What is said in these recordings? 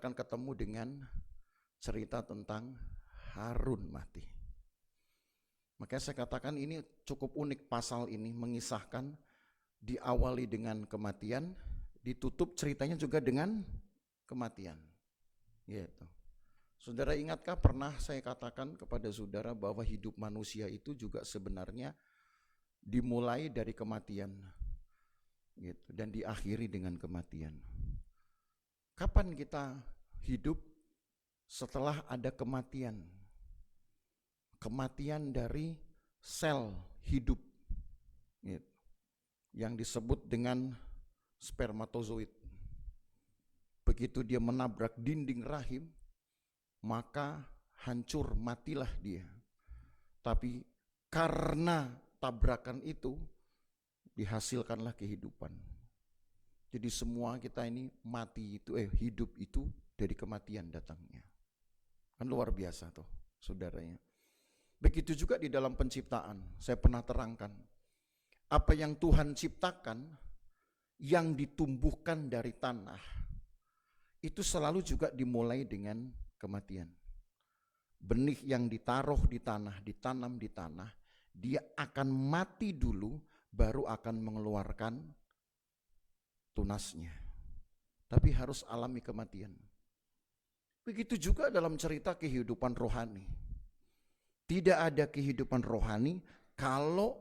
akan ketemu dengan cerita tentang Harun mati. Makanya saya katakan ini cukup unik, pasal ini mengisahkan diawali dengan kematian, ditutup ceritanya juga dengan kematian. Gitu. Saudara ingatkah pernah saya katakan kepada saudara bahwa hidup manusia itu juga sebenarnya dimulai dari kematian, gitu, dan diakhiri dengan kematian. Kapan kita hidup setelah ada kematian? Kematian dari sel hidup, gitu, yang disebut dengan spermatozoid. Begitu dia menabrak dinding rahim, maka hancur, matilah dia. Tapi karena tabrakan itu dihasilkanlah kehidupan. Jadi semua kita ini mati itu, hidup itu dari kematian datangnya. Kan luar biasa tuh saudaranya. Begitu juga di dalam penciptaan, saya pernah terangkan. Apa yang Tuhan ciptakan, yang ditumbuhkan dari tanah, itu selalu juga dimulai dengan kematian. Benih yang ditaruh di tanah, ditanam di tanah, dia akan mati dulu, baru akan mengeluarkan tunasnya. Tapi harus alami kematian. Begitu juga dalam cerita kehidupan rohani. Tidak ada kehidupan rohani kalau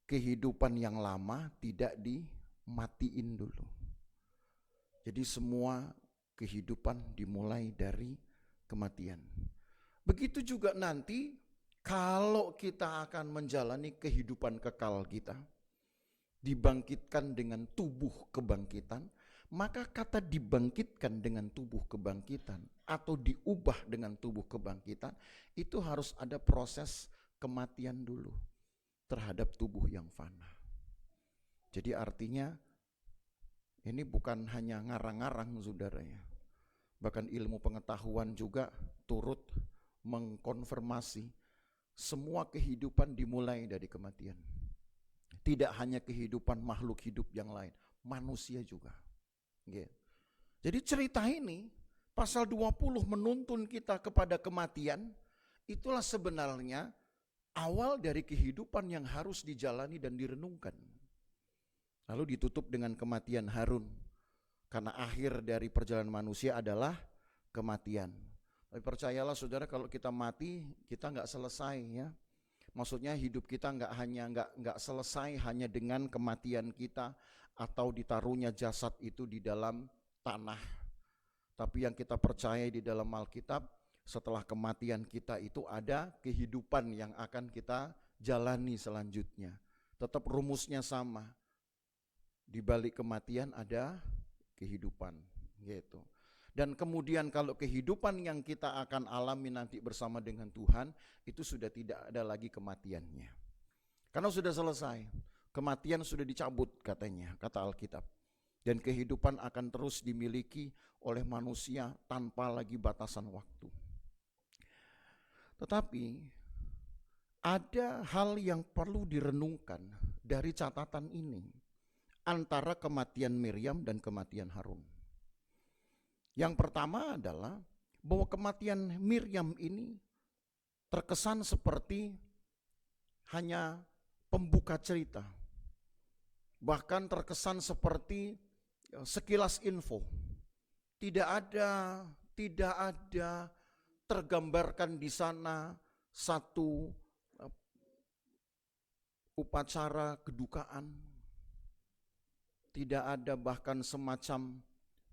kehidupan yang lama tidak dimatiin dulu. Jadi semua kehidupan dimulai dari kematian. Begitu juga nanti kalau kita akan menjalani kehidupan kekal kita, dibangkitkan dengan tubuh kebangkitan, maka kata dibangkitkan dengan tubuh kebangkitan atau diubah dengan tubuh kebangkitan, itu harus ada proses kematian dulu terhadap tubuh yang fana. Jadi artinya ini bukan hanya ngarang-ngarang saudaranya, bahkan ilmu pengetahuan juga turut mengkonfirmasi semua kehidupan dimulai dari kematian. Tidak hanya kehidupan makhluk hidup yang lain, manusia juga. Jadi cerita ini, pasal 20 menuntun kita kepada kematian, itulah sebenarnya awal dari kehidupan yang harus dijalani dan direnungkan. Lalu ditutup dengan kematian Harun, karena akhir dari perjalanan manusia adalah kematian. Tapi percayalah saudara, kalau kita mati, kita nggak selesai ya. Maksudnya hidup kita nggak selesai hanya dengan kematian kita atau ditaruhnya jasad itu di dalam tanah. Tapi yang kita percaya di dalam Alkitab, setelah kematian kita itu ada kehidupan yang akan kita jalani selanjutnya. Tetap rumusnya sama. Di balik kematian ada kehidupan, gitu. Dan kemudian kalau kehidupan yang kita akan alami nanti bersama dengan Tuhan, itu sudah tidak ada lagi kematiannya. Karena sudah selesai, kematian sudah dicabut katanya, kata Alkitab. Dan kehidupan akan terus dimiliki oleh manusia tanpa lagi batasan waktu. Tetapi ada hal yang perlu direnungkan dari catatan ini antara kematian Miriam dan kematian Harun. Yang pertama adalah bahwa kematian Miriam ini terkesan seperti hanya pembuka cerita. Bahkan terkesan seperti sekilas info. Tidak ada tergambarkan di sana satu upacara kedukaan. Tidak ada bahkan semacam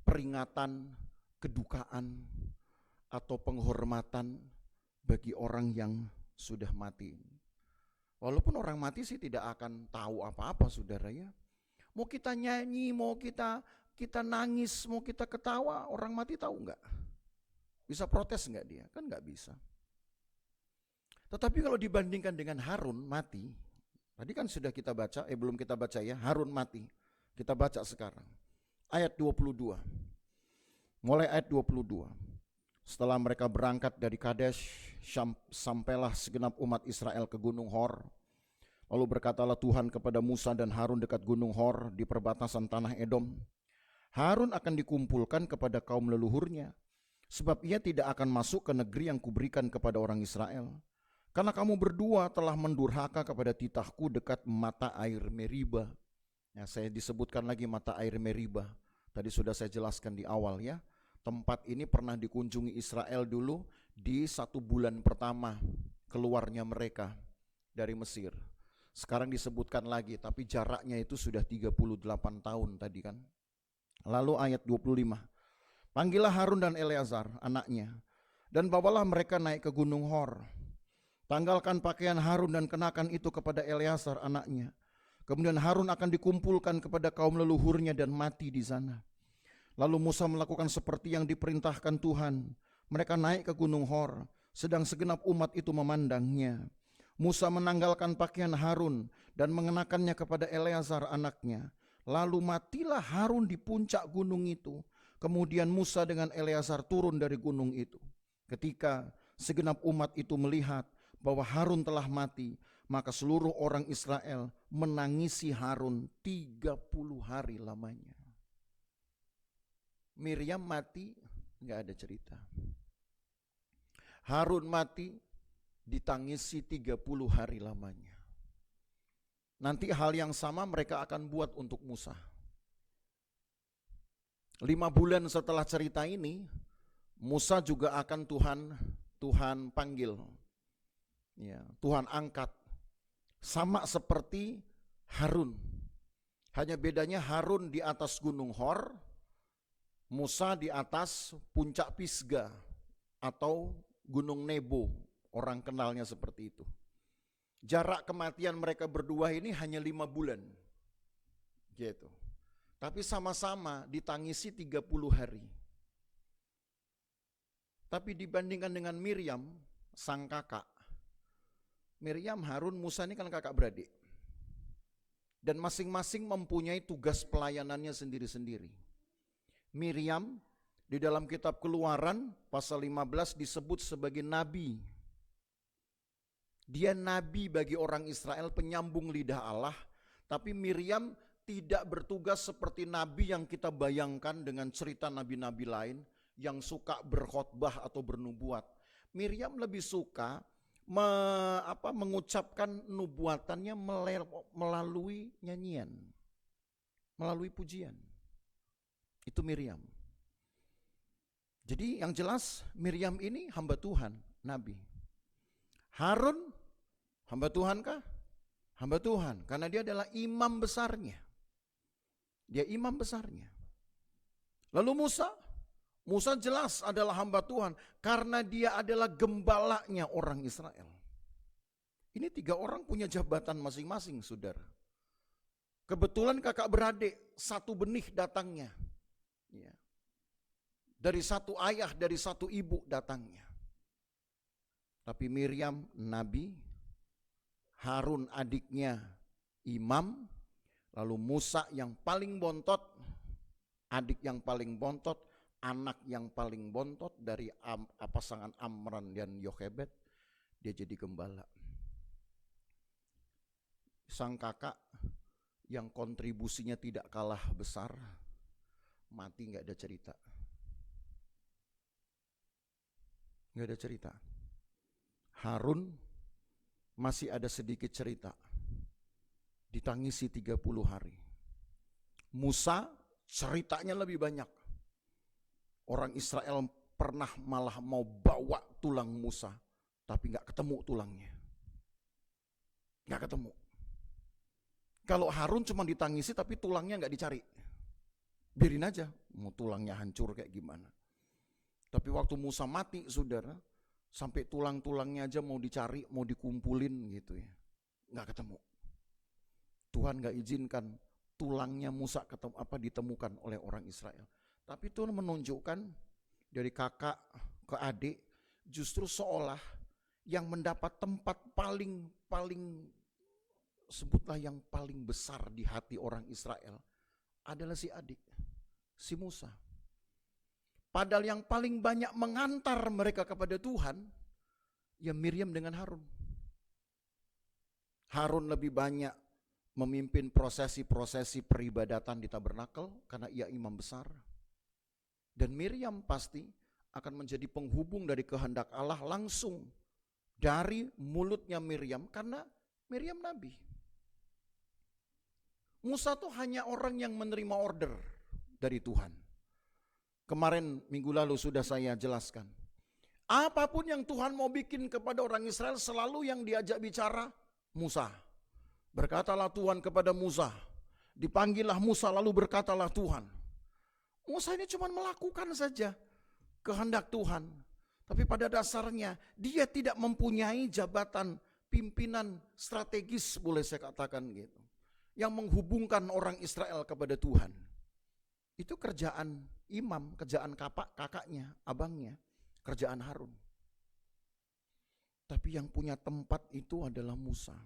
peringatan kedukaan atau penghormatan bagi orang yang sudah mati. Walaupun orang mati sih tidak akan tahu apa-apa saudara ya. Mau kita nyanyi, mau kita nangis, mau kita ketawa, orang mati tahu enggak? Bisa protes enggak dia? Kan enggak bisa. Tetapi kalau dibandingkan dengan Harun mati, tadi kan sudah kita baca, belum kita baca ya, Harun mati. Kita baca sekarang. Ayat 22. Mulai ayat 22. Setelah mereka berangkat dari Kadesh, sampailah segenap umat Israel ke Gunung Hor. Lalu berkatalah Tuhan kepada Musa dan Harun dekat Gunung Hor di perbatasan tanah Edom. Harun akan dikumpulkan kepada kaum leluhurnya, Sebab ia tidak akan masuk ke negeri yang kuberikan kepada orang Israel. Karena kamu berdua telah mendurhaka kepada titahku dekat mata air Meriba. Ya, saya disebutkan lagi mata air Meriba. Tadi sudah saya jelaskan di awal ya. Tempat ini pernah dikunjungi Israel dulu di 1 bulan pertama keluarnya mereka dari Mesir. Sekarang disebutkan lagi, tapi jaraknya itu sudah 38 tahun tadi kan. Lalu ayat 25. Panggillah Harun dan Eleazar anaknya, dan bawalah mereka naik ke gunung Hor. Tanggalkan pakaian Harun dan kenakan itu kepada Eleazar anaknya. Kemudian Harun akan dikumpulkan kepada kaum leluhurnya dan mati di sana. Lalu Musa melakukan seperti yang diperintahkan Tuhan. Mereka naik ke gunung Hor, sedang segenap umat itu memandangnya. Musa menanggalkan pakaian Harun dan mengenakannya kepada Eleazar anaknya. Lalu matilah Harun di puncak gunung itu. Kemudian Musa dengan Eleazar turun dari gunung itu. Ketika segenap umat itu melihat bahwa Harun telah mati, maka seluruh orang Israel menangisi Harun 30 hari lamanya. Miriam mati, nggak ada cerita. Harun mati, ditangisi 30 hari lamanya. Nanti hal yang sama mereka akan buat untuk Musa. 5 bulan setelah cerita ini, Musa juga akan Tuhan panggil. Ya, Tuhan angkat. Sama seperti Harun. Hanya bedanya Harun di atas gunung Hor, Musa di atas puncak Pisga atau gunung Nebo. Orang kenalnya seperti itu. Jarak kematian mereka berdua ini hanya 5 bulan. Gitu. Tapi sama-sama ditangisi 30 hari. Tapi dibandingkan dengan Miriam, sang kakak. Miriam, Harun, Musa ini kan kakak beradik. Dan masing-masing mempunyai tugas pelayanannya sendiri-sendiri. Miriam di dalam kitab Keluaran pasal 15 disebut sebagai nabi. Dia nabi bagi orang Israel, penyambung lidah Allah. Tapi Miriam tidak bertugas seperti nabi yang kita bayangkan dengan cerita nabi-nabi lain yang suka berkhotbah atau bernubuat. Miriam lebih suka mengucapkan nubuatannya melalui nyanyian, melalui pujian. Itu Miriam. Jadi yang jelas Miriam ini hamba Tuhan, nabi. Harun hamba Tuhan kah? Hamba Tuhan, karena dia adalah imam besarnya. Dia imam besarnya. Lalu Musa jelas adalah hamba Tuhan karena dia adalah gembalanya orang Israel. Ini 3 orang punya jabatan masing-masing, saudara. Kebetulan kakak beradik, satu benih datangnya. Ya. Dari satu ayah, dari satu ibu datangnya. Tapi Miriam nabi, Harun adiknya imam, lalu Musa yang paling bontot, adik yang paling bontot, anak yang paling bontot dari pasangan Amran dan Yochebed, dia jadi gembala. Sang kakak yang kontribusinya tidak kalah besar, mati nggak ada cerita. Nggak ada cerita. Harun masih ada sedikit cerita. Ditangisi 30 hari. Musa ceritanya lebih banyak. Orang Israel pernah malah mau bawa tulang Musa, tapi gak ketemu tulangnya. Gak ketemu. Kalau Harun cuma ditangisi tapi tulangnya gak dicari. Biarin aja, mau tulangnya hancur kayak gimana. Tapi waktu Musa mati, saudara, sampai tulang-tulangnya aja mau dicari, mau dikumpulin gitu ya. Gak ketemu. Tuhan gak izinkan tulangnya Musa ditemukan oleh orang Israel. Tapi Tuhan menunjukkan dari kakak ke adik, justru seolah yang mendapat tempat paling sebutlah yang paling besar di hati orang Israel adalah si adik, si Musa. Padahal yang paling banyak mengantar mereka kepada Tuhan, ya Miriam dengan Harun. Harun lebih banyak memimpin prosesi-prosesi peribadatan di tabernakel karena ia imam besar. Dan Miriam pasti akan menjadi penghubung dari kehendak Allah langsung dari mulutnya Miriam, karena Miriam nabi. Musa tuh hanya orang yang menerima order dari Tuhan. Kemarin minggu lalu sudah saya jelaskan. Apapun yang Tuhan mau bikin kepada orang Israel, selalu yang diajak bicara Musa. Berkatalah Tuhan kepada Musa. Dipanggillah Musa, lalu berkatalah Tuhan. Musa ini cuma melakukan saja kehendak Tuhan. Tapi pada dasarnya dia tidak mempunyai jabatan pimpinan strategis, boleh saya katakan gitu, yang menghubungkan orang Israel kepada Tuhan. Itu kerjaan imam, kerjaan kakaknya, abangnya, kerjaan Harun. Tapi yang punya tempat itu adalah Musa.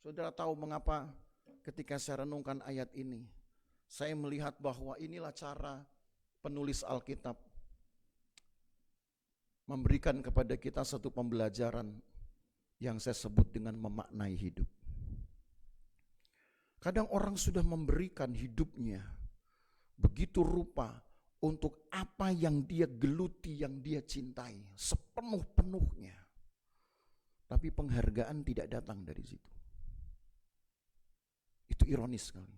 Saudara tahu mengapa ketika saya renungkan ayat ini, saya melihat bahwa inilah cara penulis Alkitab memberikan kepada kita satu pembelajaran yang saya sebut dengan memaknai hidup. Kadang orang sudah memberikan hidupnya begitu rupa untuk apa yang dia geluti, yang dia cintai sepenuh-penuhnya. Tapi penghargaan tidak datang dari situ. Itu ironis sekali.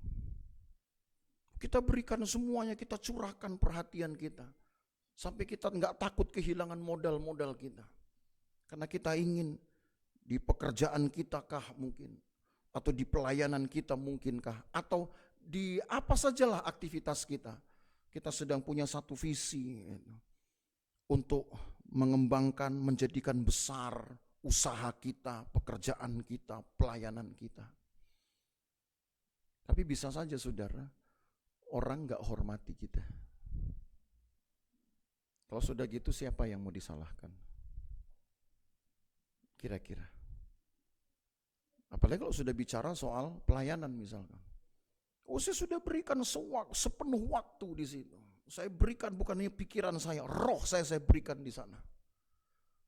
Kita berikan semuanya, kita curahkan perhatian kita. Sampai kita nggak takut kehilangan modal-modal kita. Karena kita ingin di pekerjaan kita kah mungkin, atau di pelayanan kita mungkinkah, atau di apa sajalah aktivitas kita. Kita sedang punya satu visi untuk mengembangkan, menjadikan besar usaha kita, pekerjaan kita, pelayanan kita. Tapi bisa saja saudara, orang gak hormati kita. Kalau sudah gitu siapa yang mau disalahkan? Kira-kira. Apalagi kalau sudah bicara soal pelayanan misalkan. Saya sudah berikan sepenuh waktu di situ. Saya berikan bukan hanya pikiran saya, roh saya berikan di sana.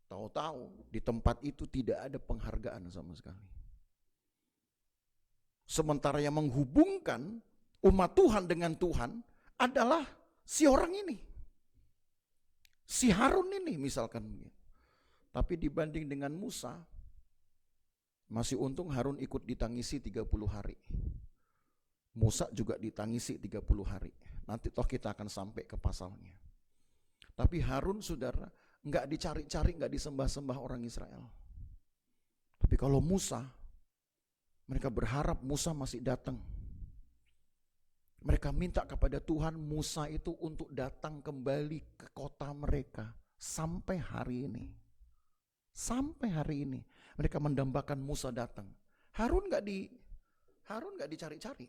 Tahu-tahu di tempat itu tidak ada penghargaan sama sekali. Sementara yang menghubungkan umat Tuhan dengan Tuhan adalah si orang ini. Si Harun ini misalkan. Tapi dibanding dengan Musa, masih untung Harun ikut ditangisi 30 hari. Musa juga ditangisi 30 hari. Nanti toh kita akan sampai ke pasalnya. Tapi Harun saudara, enggak dicari-cari, enggak disembah-sembah orang Israel. Tapi kalau Musa, mereka berharap Musa masih datang. Mereka minta kepada Tuhan Musa itu untuk datang kembali ke kota mereka. Sampai hari ini. Sampai hari ini. Mereka mendambakan Musa datang. Harun gak dicari-cari.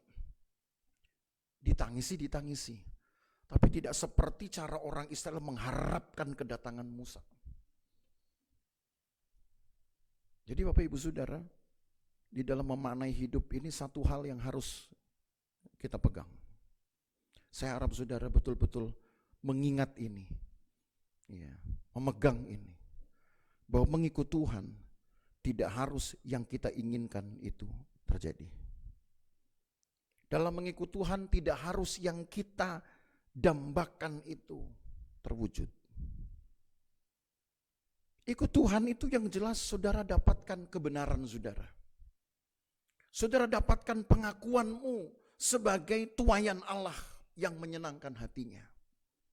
Ditangisi. Tapi tidak seperti cara orang Israel mengharapkan kedatangan Musa. Jadi Bapak Ibu Saudara, di dalam memaknai hidup ini satu hal yang harus kita pegang. Saya harap saudara betul-betul mengingat ini. Ya, memegang ini. Bahwa mengikut Tuhan tidak harus yang kita inginkan itu terjadi. Dalam mengikut Tuhan tidak harus yang kita dambakan itu terwujud. Ikut Tuhan itu yang jelas saudara dapatkan kebenaran saudara. Saudara dapatkan pengakuanmu sebagai tuayan Allah yang menyenangkan hatinya.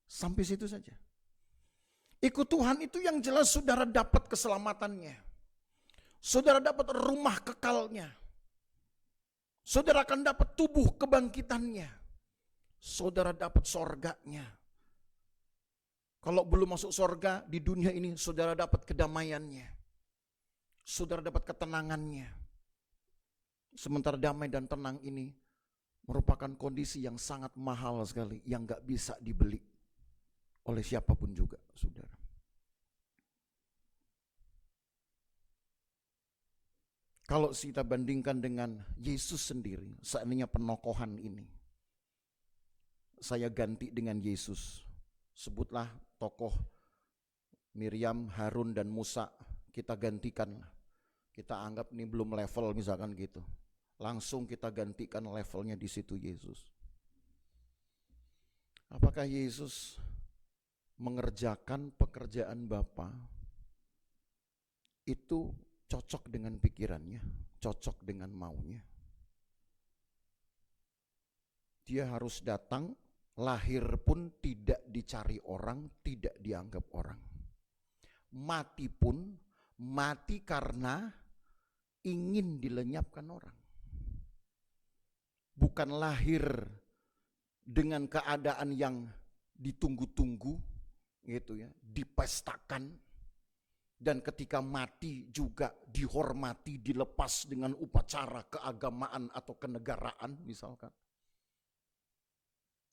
Sampai situ saja. Ikut Tuhan itu yang jelas saudara dapat keselamatannya. Saudara dapat rumah kekalnya. Saudara akan dapat tubuh kebangkitannya. Saudara dapat sorganya. Kalau belum masuk sorga di dunia ini, saudara dapat kedamaiannya. Saudara dapat ketenangannya. Sementara damai dan tenang ini merupakan kondisi yang sangat mahal sekali, yang gak bisa dibeli oleh siapapun juga, saudara. Kalau kita bandingkan dengan Yesus sendiri, seandainya penokohan ini, saya ganti dengan Yesus. Sebutlah tokoh Miriam, Harun, dan Musa, kita gantikan. Kita anggap ini belum level misalkan gitu. Langsung kita gantikan levelnya di situ Yesus. Apakah Yesus mengerjakan pekerjaan Bapa itu cocok dengan pikirannya, cocok dengan maunya. Dia harus datang, lahir pun tidak dicari orang, tidak dianggap orang. Mati pun mati karena ingin dilenyapkan orang. Bukan lahir dengan keadaan yang ditunggu-tunggu gitu ya, dipestakan, dan ketika mati juga dihormati, dilepas dengan upacara keagamaan atau kenegaraan misalkan.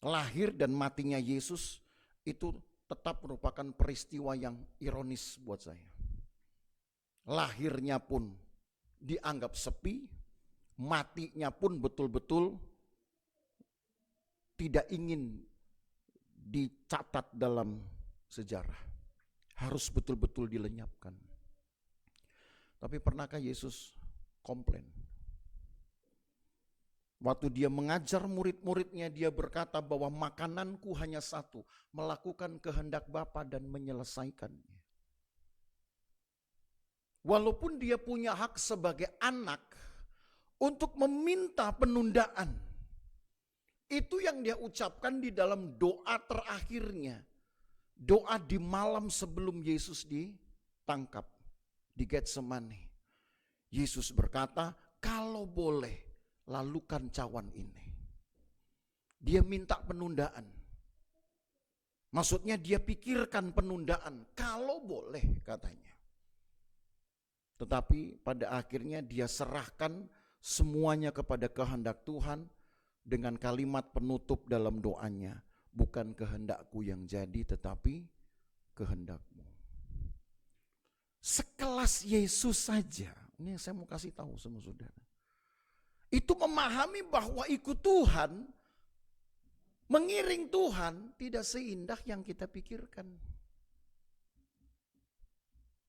Lahir dan matinya Yesus itu tetap merupakan peristiwa yang ironis buat saya. Lahirnya pun dianggap sepi, matinya pun betul-betul tidak ingin dicatat dalam sejarah. Harus betul-betul dilenyapkan. Tapi pernahkah Yesus komplain? Waktu dia mengajar murid-muridnya, dia berkata bahwa makananku hanya satu, melakukan kehendak Bapa dan menyelesaikannya. Walaupun dia punya hak sebagai anak untuk meminta penundaan, itu yang dia ucapkan di dalam doa terakhirnya. Doa di malam sebelum Yesus ditangkap di Getsemani. Yesus berkata, kalau boleh lalukan cawan ini. Dia minta penundaan. Maksudnya dia pikirkan penundaan, kalau boleh katanya. Tetapi pada akhirnya dia serahkan semuanya kepada kehendak Tuhan dengan kalimat penutup dalam doanya. Bukan kehendakku yang jadi, tetapi kehendakmu. Sekelas Yesus saja, ini yang saya mau kasih tahu sama saudara, itu memahami bahwa ikut Tuhan, mengiring Tuhan tidak seindah yang kita pikirkan.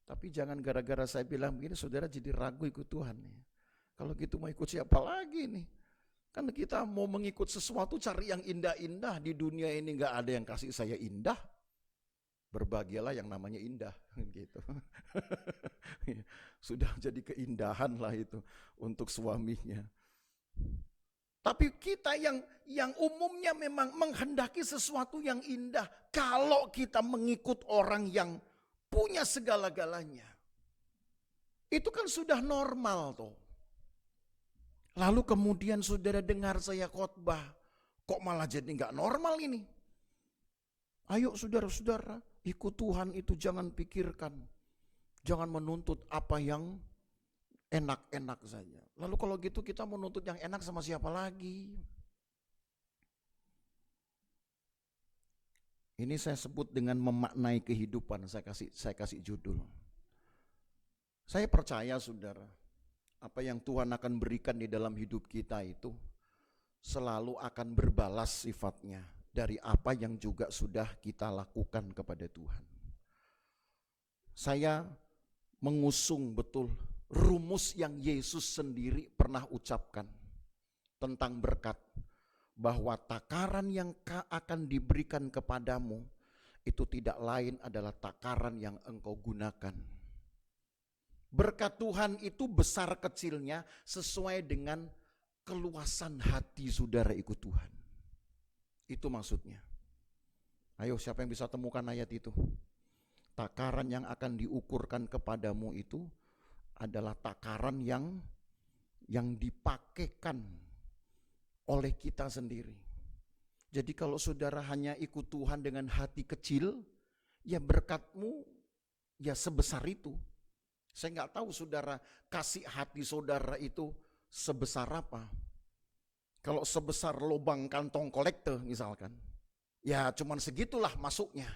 Tapi jangan gara-gara saya bilang begini, saudara jadi ragu ikut Tuhan. Kalau gitu mau ikut siapa lagi nih? Kan kita mau mengikut sesuatu cari yang indah-indah. Di dunia ini gak ada yang kasih saya indah. Berbahagialah yang namanya indah gitu. Sudah jadi keindahan lah itu untuk suaminya. Tapi kita yang umumnya memang menghendaki sesuatu yang indah. Kalau kita mengikut orang yang punya segala-galanya, itu kan sudah normal tuh. Lalu kemudian saudara dengar saya khotbah, kok malah jadi gak normal ini? Ayo saudara-saudara, ikut Tuhan itu jangan pikirkan, jangan menuntut apa yang enak-enak saja. Lalu kalau gitu kita menuntut yang enak sama siapa lagi? Ini saya sebut dengan memaknai kehidupan, saya kasih judul. Saya percaya saudara, apa yang Tuhan akan berikan di dalam hidup kita itu selalu akan berbalas sifatnya dari apa yang juga sudah kita lakukan kepada Tuhan. Saya mengusung betul rumus yang Yesus sendiri pernah ucapkan tentang berkat, bahwa takaran yang akan diberikan kepadamu itu tidak lain adalah takaran yang engkau gunakan. Berkat Tuhan itu besar kecilnya sesuai dengan keluasan hati saudara ikut Tuhan. Itu maksudnya. Ayo siapa yang bisa temukan ayat itu? Takaran yang akan diukurkan kepadamu itu adalah takaran yang dipakaikan oleh kita sendiri. Jadi kalau saudara hanya ikut Tuhan dengan hati kecil, ya berkatmu ya sebesar itu. Saya nggak tahu saudara kasih hati saudara itu sebesar apa. Kalau sebesar lubang kantong kolektor misalkan, ya cuman segitulah masuknya.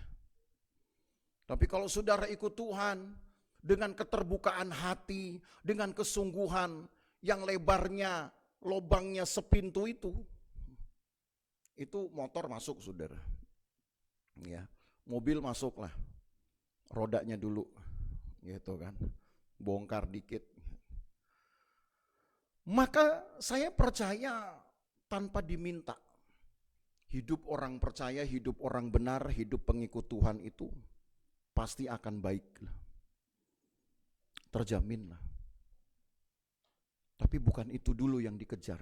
Tapi kalau saudara ikut Tuhan dengan keterbukaan hati, dengan kesungguhan yang lebarnya, lubangnya sepintu itu motor masuk saudara. Ya, mobil masuklah, rodanya dulu, gitu kan. Bongkar dikit. Maka saya percaya tanpa diminta, hidup orang percaya, hidup orang benar, hidup pengikut Tuhan itu pasti akan baik lah. Terjamin lah. Tapi bukan itu dulu yang dikejar.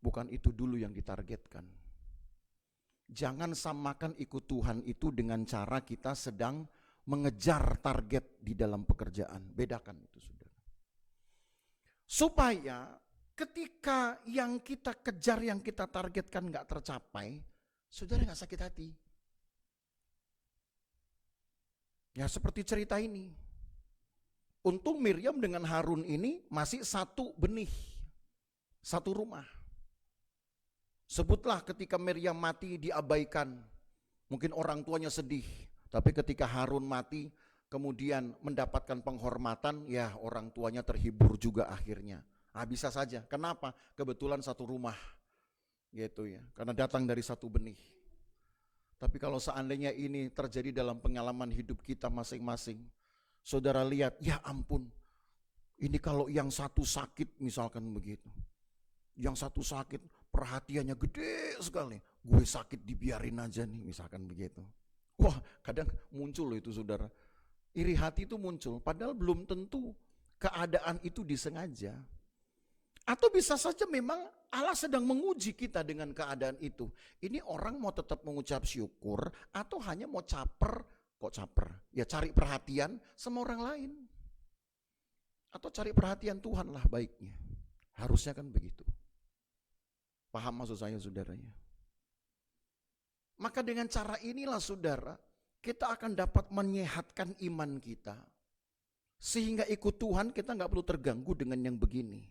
Bukan itu dulu yang ditargetkan. Jangan samakan ikut Tuhan itu dengan cara kita sedang mengejar target di dalam pekerjaan. Bedakan itu, saudara. Supaya ketika yang kita kejar, yang kita targetkan gak tercapai, saudara gak sakit hati. Ya seperti cerita ini. Untung Miriam dengan Harun ini masih satu benih, satu rumah. Sebutlah ketika Miriam mati diabaikan, mungkin orang tuanya sedih. Tapi ketika Harun mati, kemudian mendapatkan penghormatan, ya orang tuanya terhibur juga akhirnya. Nah, bisa saja. Kenapa? Kebetulan satu rumah, gitu ya. Karena datang dari satu benih. Tapi kalau seandainya ini terjadi dalam pengalaman hidup kita masing-masing, saudara lihat, ya ampun, ini kalau yang satu sakit misalkan begitu. Yang satu sakit, perhatiannya gede sekali. Gue sakit dibiarin aja nih, misalkan begitu. Wah, kadang muncul loh itu, saudara. Iri hati itu muncul, padahal belum tentu keadaan itu disengaja. Atau bisa saja memang Allah sedang menguji kita dengan keadaan itu. Ini orang mau tetap mengucap syukur atau hanya mau caper, kok caper? Ya cari perhatian sama orang lain. Atau cari perhatian Tuhan lah baiknya. Harusnya kan begitu. Paham maksud saya, saudaranya? Maka dengan cara inilah, saudara, kita akan dapat menyehatkan iman kita. Sehingga ikut Tuhan kita gak perlu terganggu dengan yang begini.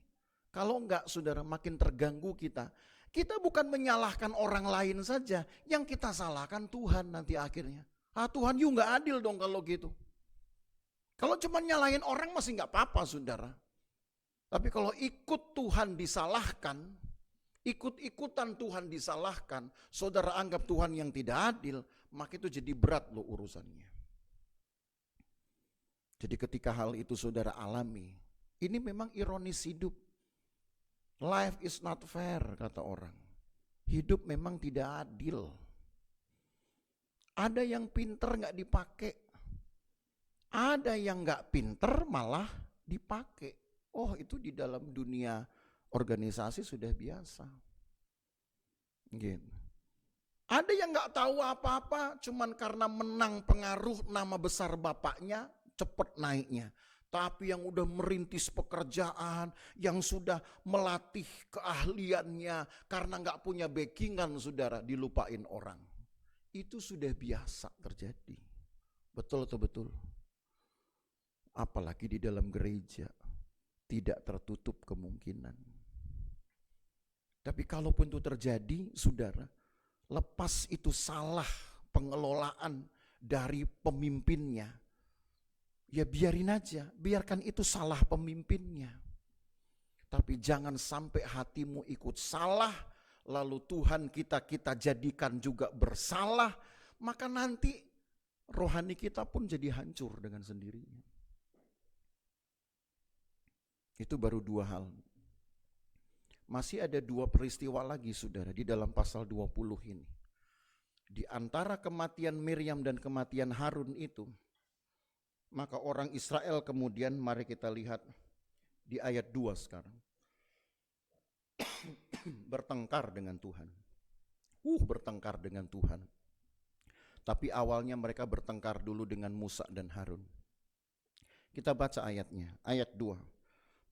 Kalau enggak, saudara, makin terganggu kita. Kita bukan menyalahkan orang lain saja, yang kita salahkan Tuhan nanti akhirnya. Tuhan, you gak adil dong kalau gitu. Kalau cuma nyalahin orang masih gak apa-apa, saudara. Tapi kalau ikut Tuhan disalahkan, ikut-ikutan Tuhan disalahkan, saudara anggap Tuhan yang tidak adil, maka itu jadi berat loh urusannya. Jadi ketika hal itu saudara alami, ini memang ironis hidup. Life is not fair, kata orang. Hidup memang tidak adil. Ada yang pinter gak dipakai. Ada yang gak pinter malah dipakai. Oh, itu di dalam dunia organisasi sudah biasa. Gitu. Ada yang gak tahu apa-apa, cuman karena menang pengaruh nama besar bapaknya, cepat naiknya. Tapi yang udah merintis pekerjaan, yang sudah melatih keahliannya, karena gak punya backingan, saudara, dilupain orang. Itu sudah biasa terjadi. Betul atau betul? Apalagi di dalam gereja, tidak tertutup kemungkinan. Tapi kalaupun itu terjadi, saudara, lepas itu salah pengelolaan dari pemimpinnya, ya biarin aja, biarkan itu salah pemimpinnya. Tapi jangan sampai hatimu ikut salah, lalu Tuhan kita jadikan juga bersalah, maka nanti rohani kita pun jadi hancur dengan sendirinya. Itu baru dua hal. Masih ada dua peristiwa lagi, saudara, di dalam pasal 20 ini. Di antara kematian Miriam dan kematian Harun itu, maka orang Israel kemudian, mari kita lihat di ayat 2 sekarang. Bertengkar dengan Tuhan. Bertengkar dengan Tuhan. Tapi awalnya mereka bertengkar dulu dengan Musa dan Harun. Kita baca ayatnya, ayat 2.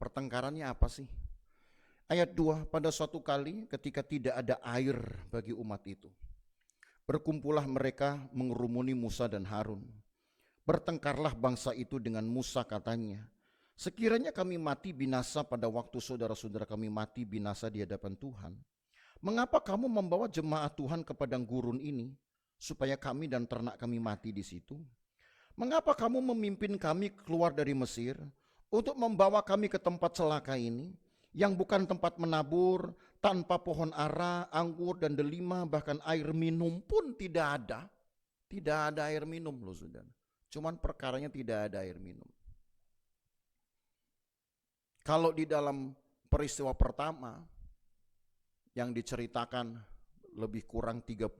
Pertengkarannya apa sih? Ayat 2, pada suatu kali ketika tidak ada air bagi umat itu, berkumpullah mereka mengerumuni Musa dan Harun. Bertengkarlah bangsa itu dengan Musa, katanya, sekiranya kami mati binasa pada waktu saudara-saudara kami mati binasa di hadapan Tuhan, mengapa kamu membawa jemaat Tuhan ke padang gurun ini, supaya kami dan ternak kami mati di situ? Mengapa kamu memimpin kami keluar dari Mesir, untuk membawa kami ke tempat celaka ini, yang bukan tempat menabur, tanpa pohon ara, anggur dan delima, bahkan air minum pun tidak ada. Tidak ada air minum loh, saudara. Cuman perkaranya tidak ada air minum. Kalau di dalam peristiwa pertama yang diceritakan lebih kurang 38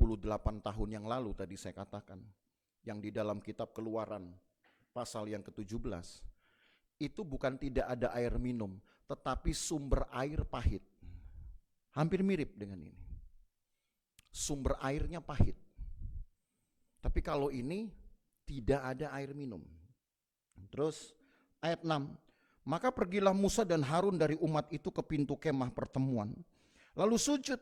tahun yang lalu tadi saya katakan, yang di dalam kitab Keluaran pasal yang ke-17, itu bukan tidak ada air minum, tetapi sumber air pahit. Hampir mirip dengan ini. Sumber airnya pahit. Tapi kalau ini tidak ada air minum. Terus ayat 6, maka pergilah Musa dan Harun dari umat itu ke pintu kemah pertemuan, lalu sujud,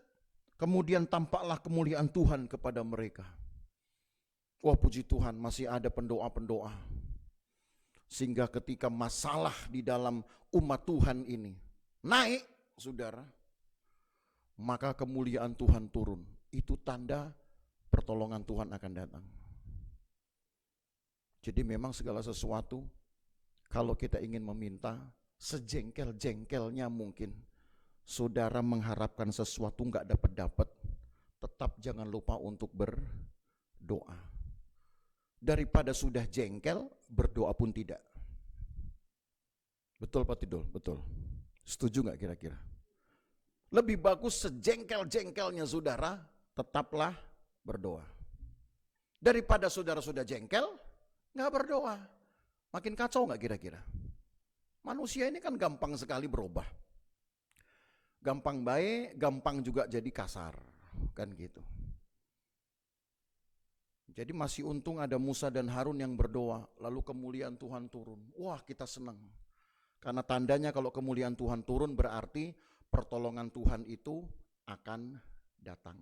kemudian tampaklah kemuliaan Tuhan kepada mereka. Wah, puji Tuhan, masih ada pendoa-pendoa. Sehingga ketika masalah di dalam umat Tuhan ini naik, saudara, maka kemuliaan Tuhan turun. Itu tanda pertolongan Tuhan akan datang. Jadi memang segala sesuatu, kalau kita ingin meminta, sejengkel-jengkelnya mungkin, saudara mengharapkan sesuatu nggak dapat-dapat, tetap jangan lupa untuk berdoa. Daripada sudah jengkel, berdoa pun tidak. Betul Pak Tidul? Betul. Setuju nggak kira-kira? Lebih bagus sejengkel-jengkelnya saudara, tetaplah berdoa. Daripada saudara sudah jengkel, nggak berdoa. Makin kacau nggak kira-kira? Manusia ini kan gampang sekali berubah. Gampang baik, gampang juga jadi kasar. Kan gitu. Jadi masih untung ada Musa dan Harun yang berdoa, lalu kemuliaan Tuhan turun. Wah, kita senang. Karena tandanya kalau kemuliaan Tuhan turun berarti pertolongan Tuhan itu akan datang.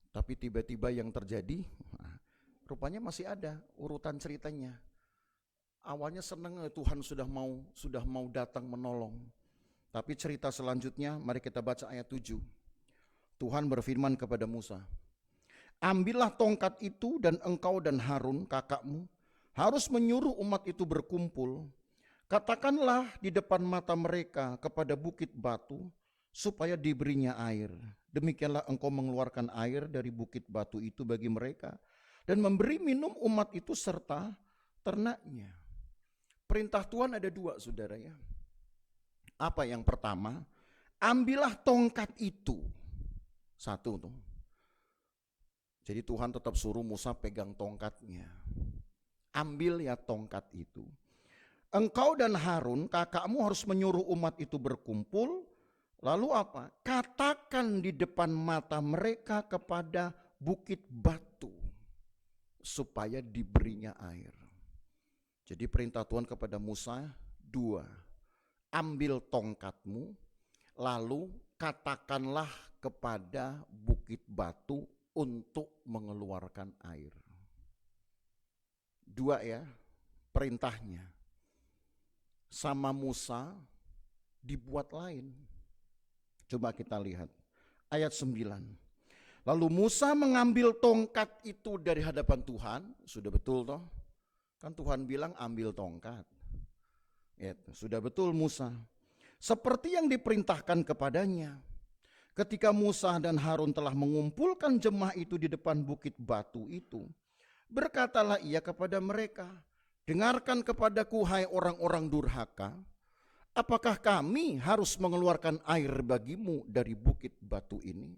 Tapi tiba-tiba yang terjadi, rupanya masih ada urutan ceritanya. Awalnya senang Tuhan sudah mau datang menolong. Tapi cerita selanjutnya, mari kita baca ayat 7. Tuhan berfirman kepada Musa, ambillah tongkat itu dan engkau dan Harun kakakmu harus menyuruh umat itu berkumpul. Katakanlah di depan mata mereka kepada bukit batu supaya diberinya air. Demikianlah engkau mengeluarkan air dari bukit batu itu bagi mereka dan memberi minum umat itu serta ternaknya. Perintah Tuhan ada dua, saudara ya. Apa yang pertama? Ambillah tongkat itu. Satu tuh. Jadi Tuhan tetap suruh Musa pegang tongkatnya. Ambil ya tongkat itu. Engkau dan Harun kakakmu harus menyuruh umat itu berkumpul. Lalu apa? Katakan di depan mata mereka kepada bukit batu supaya diberinya air. Jadi perintah Tuhan kepada Musa dua. Ambil tongkatmu, lalu katakanlah kepada bukit batu untuk mengeluarkan air. Dua ya perintahnya. Sama Musa dibuat lain. Coba kita lihat ayat 9. Lalu Musa mengambil tongkat itu dari hadapan Tuhan. Sudah betul toh? Kan Tuhan bilang ambil tongkat. Ya, sudah betul Musa. Seperti yang diperintahkan kepadanya. Ketika Musa dan Harun telah mengumpulkan jemaah itu di depan bukit batu itu, berkatalah ia kepada mereka, dengarkan kepadaku hai orang-orang durhaka, apakah kami harus mengeluarkan air bagimu dari bukit batu ini?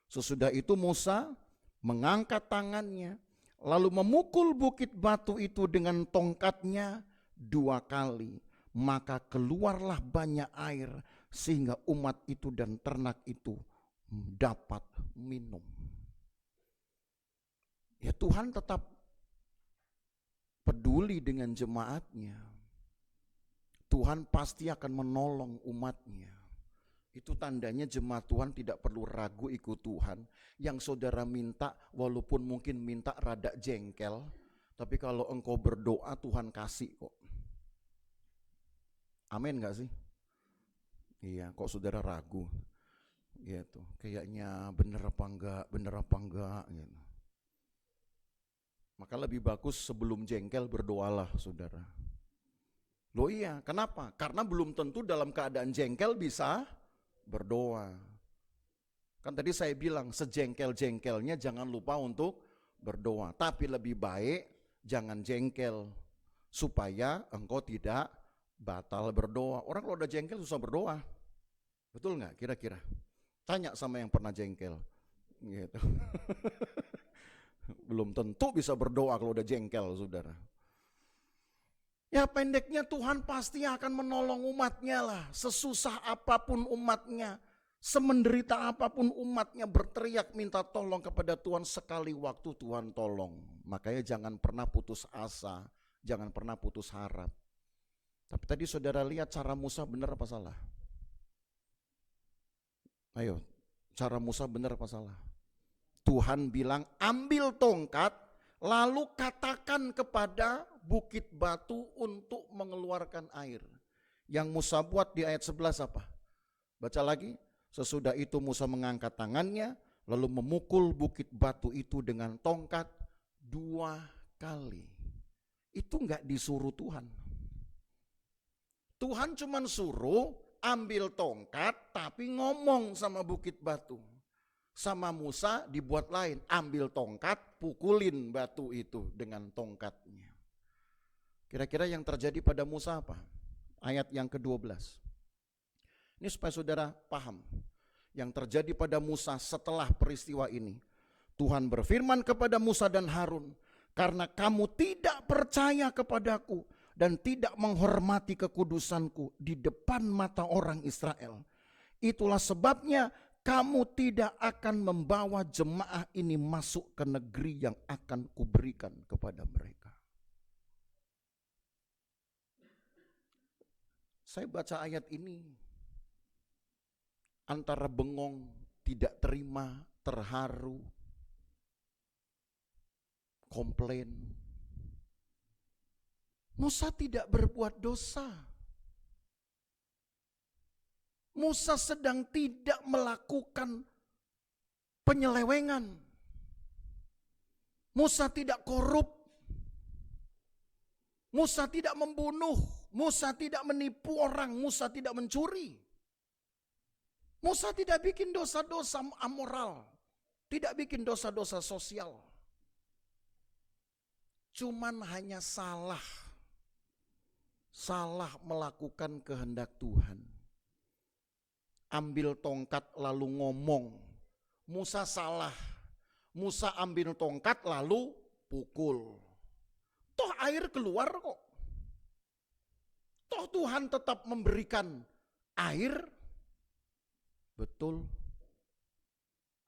Sesudah itu Musa mengangkat tangannya, lalu memukul bukit batu itu dengan tongkatnya 2 kali, maka keluarlah banyak air sehingga umat itu dan ternak itu dapat minum. Ya Tuhan tetap peduli dengan jemaatnya. Tuhan pasti akan menolong umatnya. Itu tandanya jemaat Tuhan tidak perlu ragu ikut Tuhan. Yang saudara minta walaupun mungkin minta rada jengkel, tapi kalau engkau berdoa Tuhan kasih kok. Amin gak sih? Iya, kok saudara ragu? Gitu. Kayaknya bener apa enggak gitu. Maka lebih bagus sebelum jengkel berdoalah saudara. Loh iya, kenapa? Karena belum tentu dalam keadaan jengkel bisa berdoa. Kan tadi saya bilang sejengkel-jengkelnya jangan lupa untuk berdoa. Tapi lebih baik jangan jengkel supaya engkau tidak batal berdoa. Orang kalau udah jengkel susah berdoa. Betul nggak kira-kira? Tanya sama yang pernah jengkel. Gitu. Belum tentu bisa berdoa kalau udah jengkel, saudara. Ya pendeknya Tuhan pasti akan menolong umatnya lah. Sesusah apapun umatnya, semenderita apapun umatnya, berteriak minta tolong kepada Tuhan, sekali waktu Tuhan tolong. Makanya jangan pernah putus asa, jangan pernah putus harap. Tapi tadi saudara lihat cara Musa benar apa salah? Ayo, cara Musa benar apa salah? Tuhan bilang ambil tongkat, lalu katakan kepada bukit batu untuk mengeluarkan air. Yang Musa buat di ayat 11 apa? Baca lagi. Sesudah itu Musa mengangkat tangannya, lalu memukul bukit batu itu dengan tongkat 2 kali. Itu enggak disuruh Tuhan. Tuhan cuma suruh ambil tongkat tapi ngomong sama bukit batu. Sama Musa dibuat lain, ambil tongkat, pukulin batu itu dengan tongkatnya. Kira-kira yang terjadi pada Musa apa? Ayat yang ke-12. Ini supaya saudara paham. Yang terjadi pada Musa setelah peristiwa ini. Tuhan berfirman kepada Musa dan Harun, karena kamu tidak percaya kepadaku dan tidak menghormati kekudusanku di depan mata orang Israel. Itulah sebabnya kamu tidak akan membawa jemaah ini masuk ke negeri yang akan kuberikan kepada mereka. Saya baca ayat ini antara bengong, tidak terima, terharu, komplain. Musa tidak berbuat dosa. Musa sedang tidak melakukan penyelewengan. Musa tidak korup. Musa tidak membunuh. Musa tidak menipu orang. Musa tidak mencuri. Musa tidak bikin dosa-dosa amoral. Tidak bikin dosa-dosa sosial. Cuman hanya salah melakukan kehendak Tuhan. Ambil tongkat lalu ngomong. Musa salah. Musa ambil tongkat lalu pukul. Toh air keluar kok. Toh Tuhan tetap memberikan air. Betul.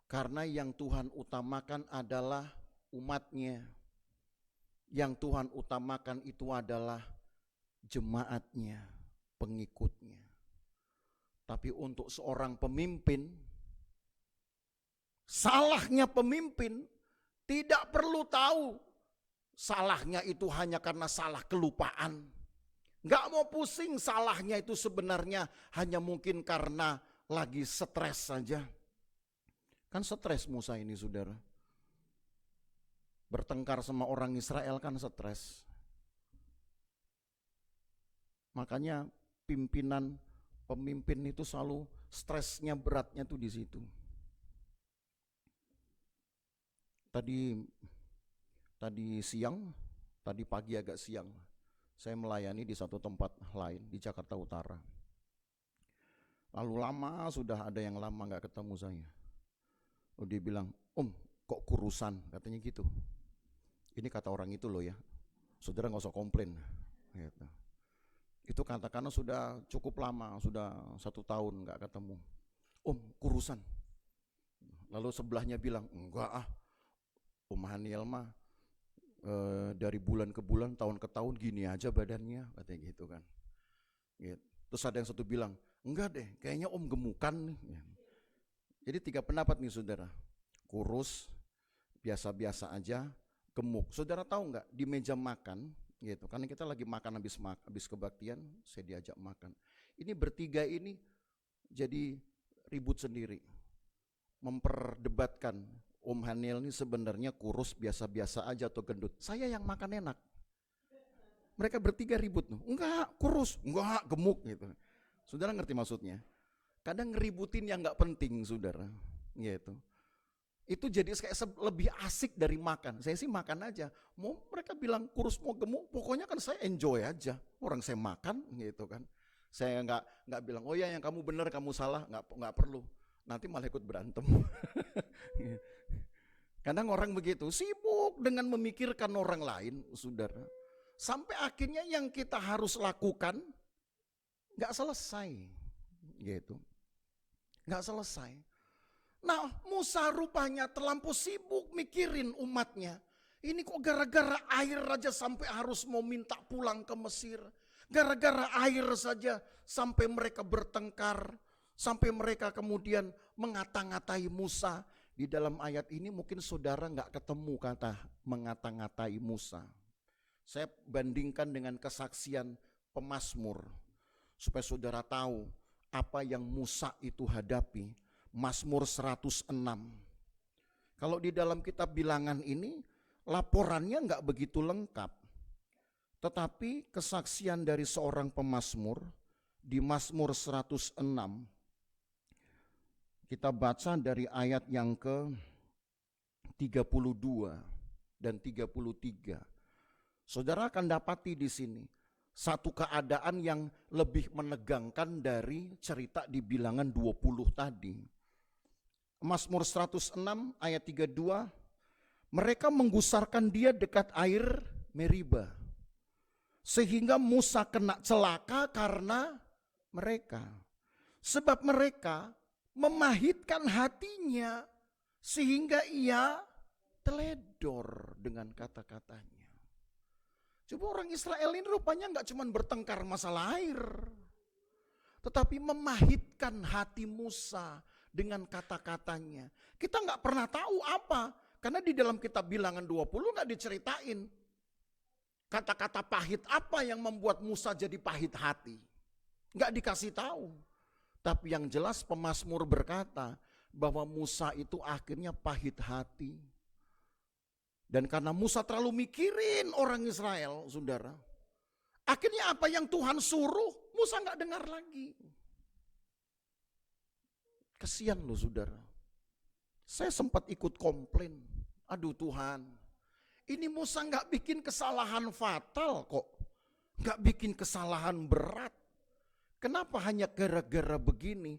Karena yang Tuhan utamakan adalah umatnya. Yang Tuhan utamakan itu adalah jemaatnya, pengikutnya. Tapi untuk seorang pemimpin, salahnya pemimpin tidak perlu tahu salahnya itu hanya karena salah kelupaan. Gak mau pusing salahnya itu sebenarnya hanya mungkin karena lagi stres saja. Kan stres Musa ini saudara. Bertengkar sama orang Israel kan stres. Makanya pemimpin itu selalu stresnya beratnya tuh di situ. Tadi pagi agak siang, saya melayani di satu tempat lain di Jakarta Utara. Lalu lama sudah ada yang lama gak ketemu saya. Dia bilang, "Om, kok kurusan?" katanya gitu. Ini kata orang itu loh ya. Saudara gak usah komplain. Gitu. Itu katakanlah sudah cukup lama, sudah 1 tahun gak ketemu. "Om, kurusan." Lalu sebelahnya bilang, "Enggak Om Haniel mah dari bulan ke bulan, tahun ke tahun gini aja badannya," katanya gitu kan. Gitu. Terus ada yang satu bilang, "Enggak deh, kayaknya Om gemukan nih." Jadi 3 pendapat nih saudara. Kurus, biasa-biasa aja, gemuk. Saudara tahu nggak di meja makan gitu, karena kita lagi makan habis kebaktian, saya diajak makan. Ini bertiga ini jadi ribut sendiri, memperdebatkan Om Haniel ini sebenarnya kurus biasa-biasa aja atau gendut. Saya yang makan enak. Mereka bertiga ribut, enggak kurus, enggak gemuk gitu. Saudara ngerti maksudnya? Kadang ngeributin yang nggak penting saudara, gitu. Itu jadi kayak lebih asik dari makan. Saya sih makan aja. Mau mereka bilang kurus mau gemuk, pokoknya kan saya enjoy aja. Orang saya makan gitu kan. Saya nggak bilang, "Oh ya yang kamu benar, kamu salah," nggak perlu. nanti malah ikut berantem. Kadang orang begitu, sibuk dengan memikirkan orang lain, saudara. Sampai akhirnya yang kita harus lakukan gak selesai, gitu. Gak selesai. Nah, Musa rupanya terlampau sibuk mikirin umatnya. Ini kok gara-gara air aja sampai harus mau minta pulang ke Mesir. Gara-gara air saja sampai mereka bertengkar. Sampai mereka kemudian mengata-ngatai Musa. Di dalam ayat ini mungkin saudara gak ketemu kata mengata-ngatai Musa. Saya bandingkan dengan kesaksian pemazmur. Supaya saudara tahu apa yang Musa itu hadapi. Mazmur 106. Kalau di dalam kitab bilangan ini laporannya nggak begitu lengkap. Tetapi kesaksian dari seorang pemazmur di Mazmur 106. Kita baca dari ayat yang ke 32 dan 33. Saudara akan dapati di sini satu keadaan yang lebih menegangkan dari cerita di bilangan 20 tadi. Mazmur 106 ayat 32, mereka menggusarkan dia dekat air Meriba. Sehingga Musa kena celaka karena mereka. Sebab mereka memahitkan hatinya sehingga ia teledor dengan kata-katanya. Coba orang Israel ini rupanya gak cuma bertengkar masalah air. Tetapi memahitkan hati Musa dengan kata-katanya. Kita gak pernah tahu apa. Karena di dalam kitab bilangan 20 gak diceritain. Kata-kata pahit apa yang membuat Musa jadi pahit hati. Gak dikasih tahu. Tapi yang jelas pemazmur berkata bahwa Musa itu akhirnya pahit hati. Dan karena Musa terlalu mikirin orang Israel, saudara. Akhirnya apa yang Tuhan suruh, Musa gak dengar lagi. Kesian loh saudara. Saya sempat ikut komplain. Aduh Tuhan, ini Musa gak bikin kesalahan fatal kok. Gak bikin kesalahan berat. Kenapa hanya gara-gara begini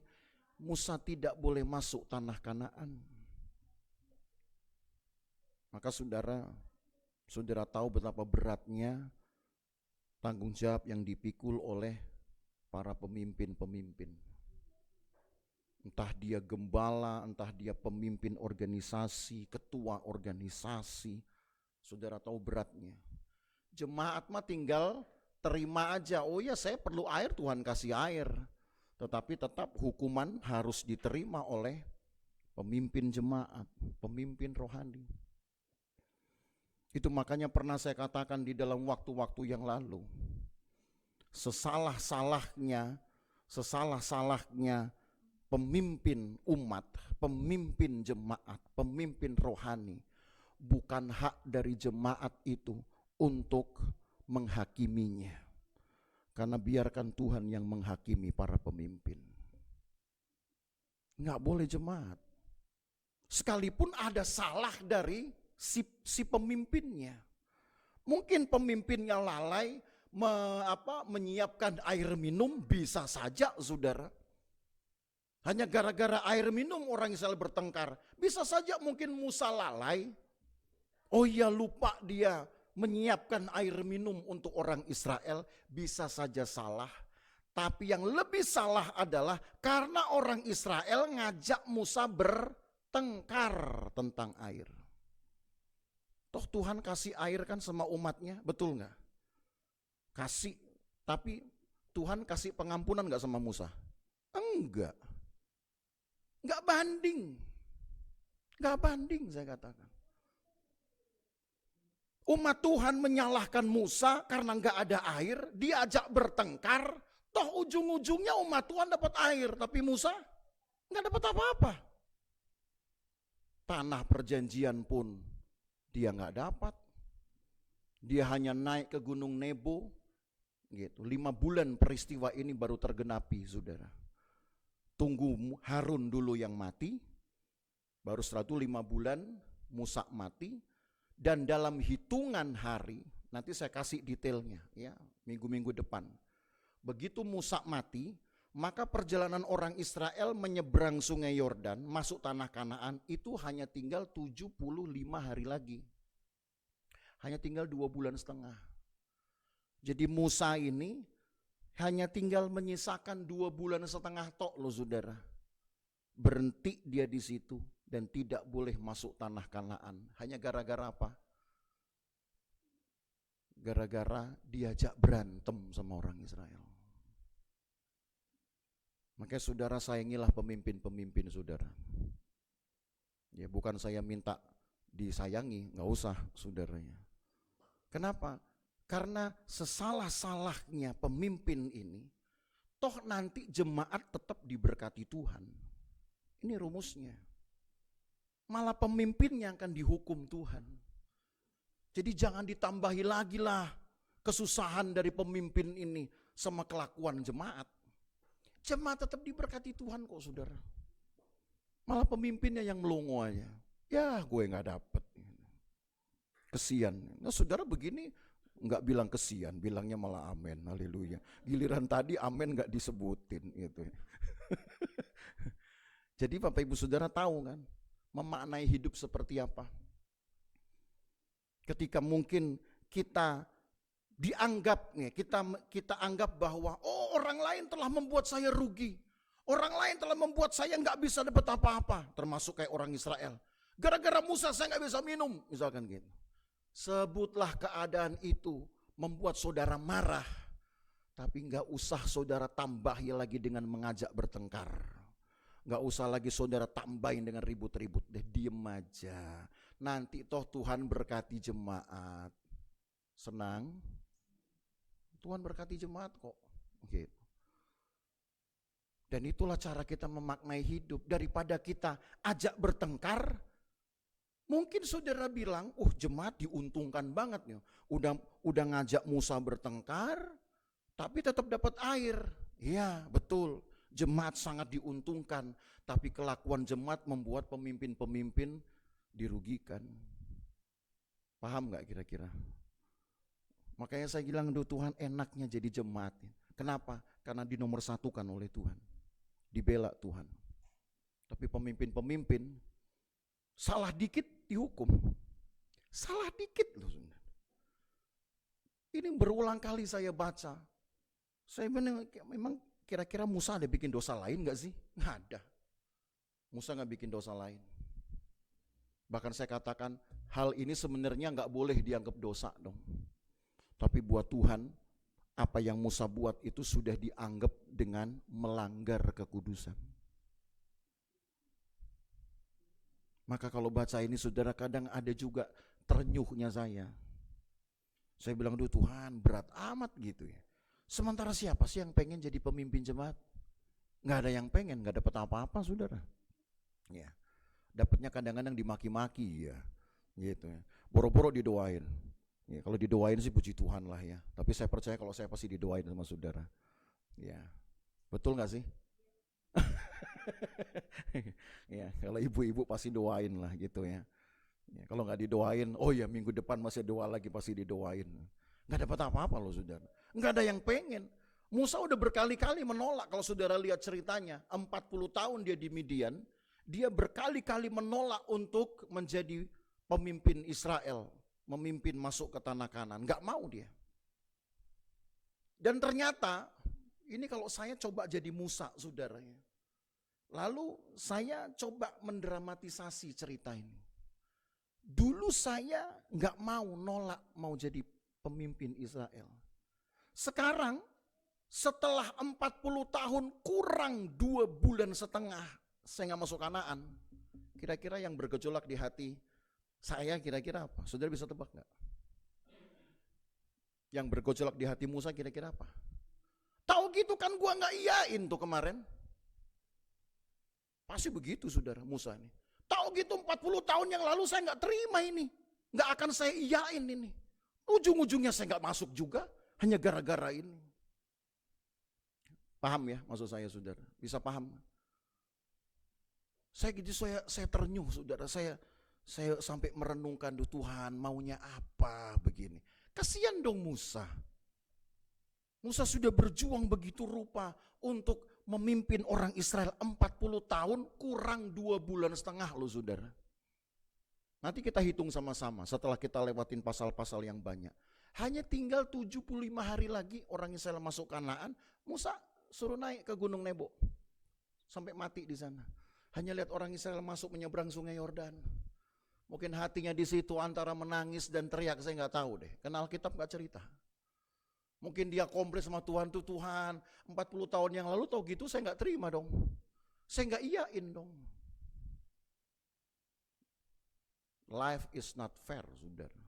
Musa tidak boleh masuk tanah Kanaan? Maka saudara tahu betapa beratnya tanggung jawab yang dipikul oleh para pemimpin-pemimpin. Entah dia gembala, entah dia pemimpin organisasi, ketua organisasi. Saudara tahu beratnya. Jemaat mah tinggal terima aja. Oh ya saya perlu air, Tuhan kasih air. Tetapi tetap hukuman harus diterima oleh pemimpin jemaat, pemimpin rohani. Itu makanya pernah saya katakan di dalam waktu-waktu yang lalu. Sesalah-salahnya pemimpin umat, pemimpin jemaat, pemimpin rohani. Bukan hak dari jemaat itu untuk menghakiminya. Karena biarkan Tuhan yang menghakimi para pemimpin. Nggak boleh jemaat. Sekalipun ada salah dari si pemimpinnya. Mungkin pemimpinnya lalai menyiapkan air minum, bisa saja saudara. Hanya gara-gara air minum orang Israel bertengkar. Bisa saja mungkin Musa lalai. Oh iya lupa dia menyiapkan air minum untuk orang Israel. Bisa saja salah. Tapi yang lebih salah adalah karena orang Israel ngajak Musa bertengkar tentang air. Toh Tuhan kasih air kan sama umatnya, betul gak? Kasih, tapi Tuhan kasih pengampunan gak sama Musa? Enggak. Enggak banding. Enggak banding saya katakan. Umat Tuhan menyalahkan Musa karena enggak ada air, diajak bertengkar, toh ujung-ujungnya umat Tuhan dapat air, tapi Musa enggak dapat apa-apa. Tanah perjanjian pun dia enggak dapat. Dia hanya naik ke Gunung Nebo, gitu. 5 bulan peristiwa ini baru tergenapi, saudara. Tunggu Harun dulu yang mati, baru setelah itu 5 bulan Musa mati, dan dalam hitungan hari, nanti saya kasih detailnya ya minggu-minggu depan. Begitu Musa mati, Maka perjalanan orang Israel menyeberang sungai Yordan, masuk tanah Kanaan, itu hanya tinggal 75 hari lagi. Hanya tinggal 2 bulan setengah. Jadi Musa ini hanya tinggal menyisakan 2 bulan setengah tok loh saudara. Berhenti dia di situ dan tidak boleh masuk tanah Kanaan. Hanya gara-gara apa? Gara-gara diajak berantem sama orang Israel. Makanya saudara sayangilah pemimpin-pemimpin saudara. Ya bukan saya minta disayangi, nggak usah saudaranya. Kenapa? Karena sesalah-salahnya pemimpin ini, toh nanti jemaat tetap diberkati Tuhan. Ini rumusnya. Malah pemimpinnya akan dihukum Tuhan. Jadi jangan ditambahi lagi lah kesusahan dari pemimpin ini sama kelakuan jemaat. Jemaat tetap diberkati Tuhan kok saudara. Malah pemimpinnya yang melongo aja. Ya gue gak dapet. Kesian. Nah saudara begini gak bilang kesian, bilangnya malah amin. Haleluya. Giliran tadi amin gak disebutin gitu. Jadi Bapak Ibu Saudara tahu kan memaknai hidup seperti apa. Ketika mungkin kita dianggap, kita anggap bahwa orang lain telah membuat saya rugi. Orang lain telah membuat saya nggak bisa dapat apa-apa. Termasuk kayak orang Israel. Gara-gara Musa saya nggak bisa minum. Misalkan gitu. Sebutlah keadaan itu membuat saudara marah. Tapi nggak usah saudara tambahi lagi dengan mengajak bertengkar. Nggak usah lagi saudara tambahin dengan ribut-ribut. Diem aja. Nanti toh Tuhan berkati jemaat. Senang? Tuhan berkati jemaat kok. Gitu. Dan itulah cara kita memaknai hidup. Daripada kita ajak bertengkar, mungkin saudara bilang, jemaat diuntungkan banget nih. Udah ngajak Musa bertengkar, tapi tetap dapat air. Iya, betul. Jemaat sangat diuntungkan, tapi kelakuan jemaat membuat pemimpin-pemimpin dirugikan. Paham gak kira-kira? Makanya saya bilang, Tuhan enaknya jadi jemaat. Kenapa? Karena dinomorsatukan oleh Tuhan. Dibela Tuhan. Tapi pemimpin-pemimpin salah dikit dihukum. Salah dikit loh. Ini berulang kali saya baca. Saya memang kira-kira Musa ada bikin dosa lain gak sih? Nggak ada. Musa gak bikin dosa lain. Bahkan saya katakan hal ini sebenarnya gak boleh dianggap dosa dong. Tapi buat Tuhan, apa yang Musa buat itu sudah dianggap dengan melanggar kekudusan. Maka kalau baca ini saudara kadang ada juga ternyuhnya saya. Saya bilang, Tuhan berat amat gitu ya. Sementara siapa sih yang pengen jadi pemimpin jemaat? Gak ada yang pengen, gak dapat apa-apa saudara. Ya, dapatnya kadang-kadang dimaki-maki ya, gitu ya. Boro-boro didoain. Ya, kalau didoain sih puji Tuhan lah ya. Tapi saya percaya kalau saya pasti didoain sama saudara. Ya, betul nggak sih? Ya, kalau ibu-ibu pasti doain lah gitu ya. Ya kalau nggak didoain, minggu depan masih doa lagi pasti didoain. Nggak dapat apa-apa loh saudara. Nggak ada yang pengen. Musa udah berkali-kali menolak kalau saudara lihat ceritanya. 40 tahun dia di Midian, dia berkali-kali menolak untuk menjadi pemimpin Israel. Memimpin masuk ke tanah Kanaan, nggak mau dia. Dan ternyata ini kalau saya coba jadi Musa saudaranya, lalu saya coba mendramatisasi cerita ini. Dulu saya nggak mau nolak mau jadi pemimpin Israel. Sekarang setelah 40 tahun kurang 2 bulan setengah saya nggak masuk Kanaan. Kira-kira yang bergejolak di hati saya kira-kira apa? Saudara bisa tebak gak? Yang bergejolak di hati Musa kira-kira apa? Tahu gitu kan gua gak iyain tuh kemarin. Pasti begitu saudara Musa ini. Tahu gitu 40 tahun yang lalu saya gak terima ini. Gak akan saya iyain ini. Ujung-ujungnya saya gak masuk juga. Hanya gara-gara ini. Paham ya maksud saya saudara? Bisa paham? Saya ternyuh saudara. Saya sampai merenungkan, Tuhan maunya apa begini. Kasihan dong Musa. Musa sudah berjuang begitu rupa untuk memimpin orang Israel 40 tahun kurang 2,5 bulan loh saudara. Nanti kita hitung sama-sama setelah kita lewatin pasal-pasal yang banyak. Hanya tinggal 75 hari lagi orang Israel masuk Kanaan, Musa suruh naik ke Gunung Nebo. Sampai mati di sana. Hanya lihat orang Israel masuk menyeberang sungai Yordan. Mungkin hatinya di situ antara menangis dan teriak, saya nggak tahu deh. Kenal Alkitab nggak cerita. Mungkin dia komplain sama Tuhan, tuh Tuhan 40 tahun yang lalu tau gitu saya nggak terima dong. Saya nggak iyain dong. Life is not fair, saudara.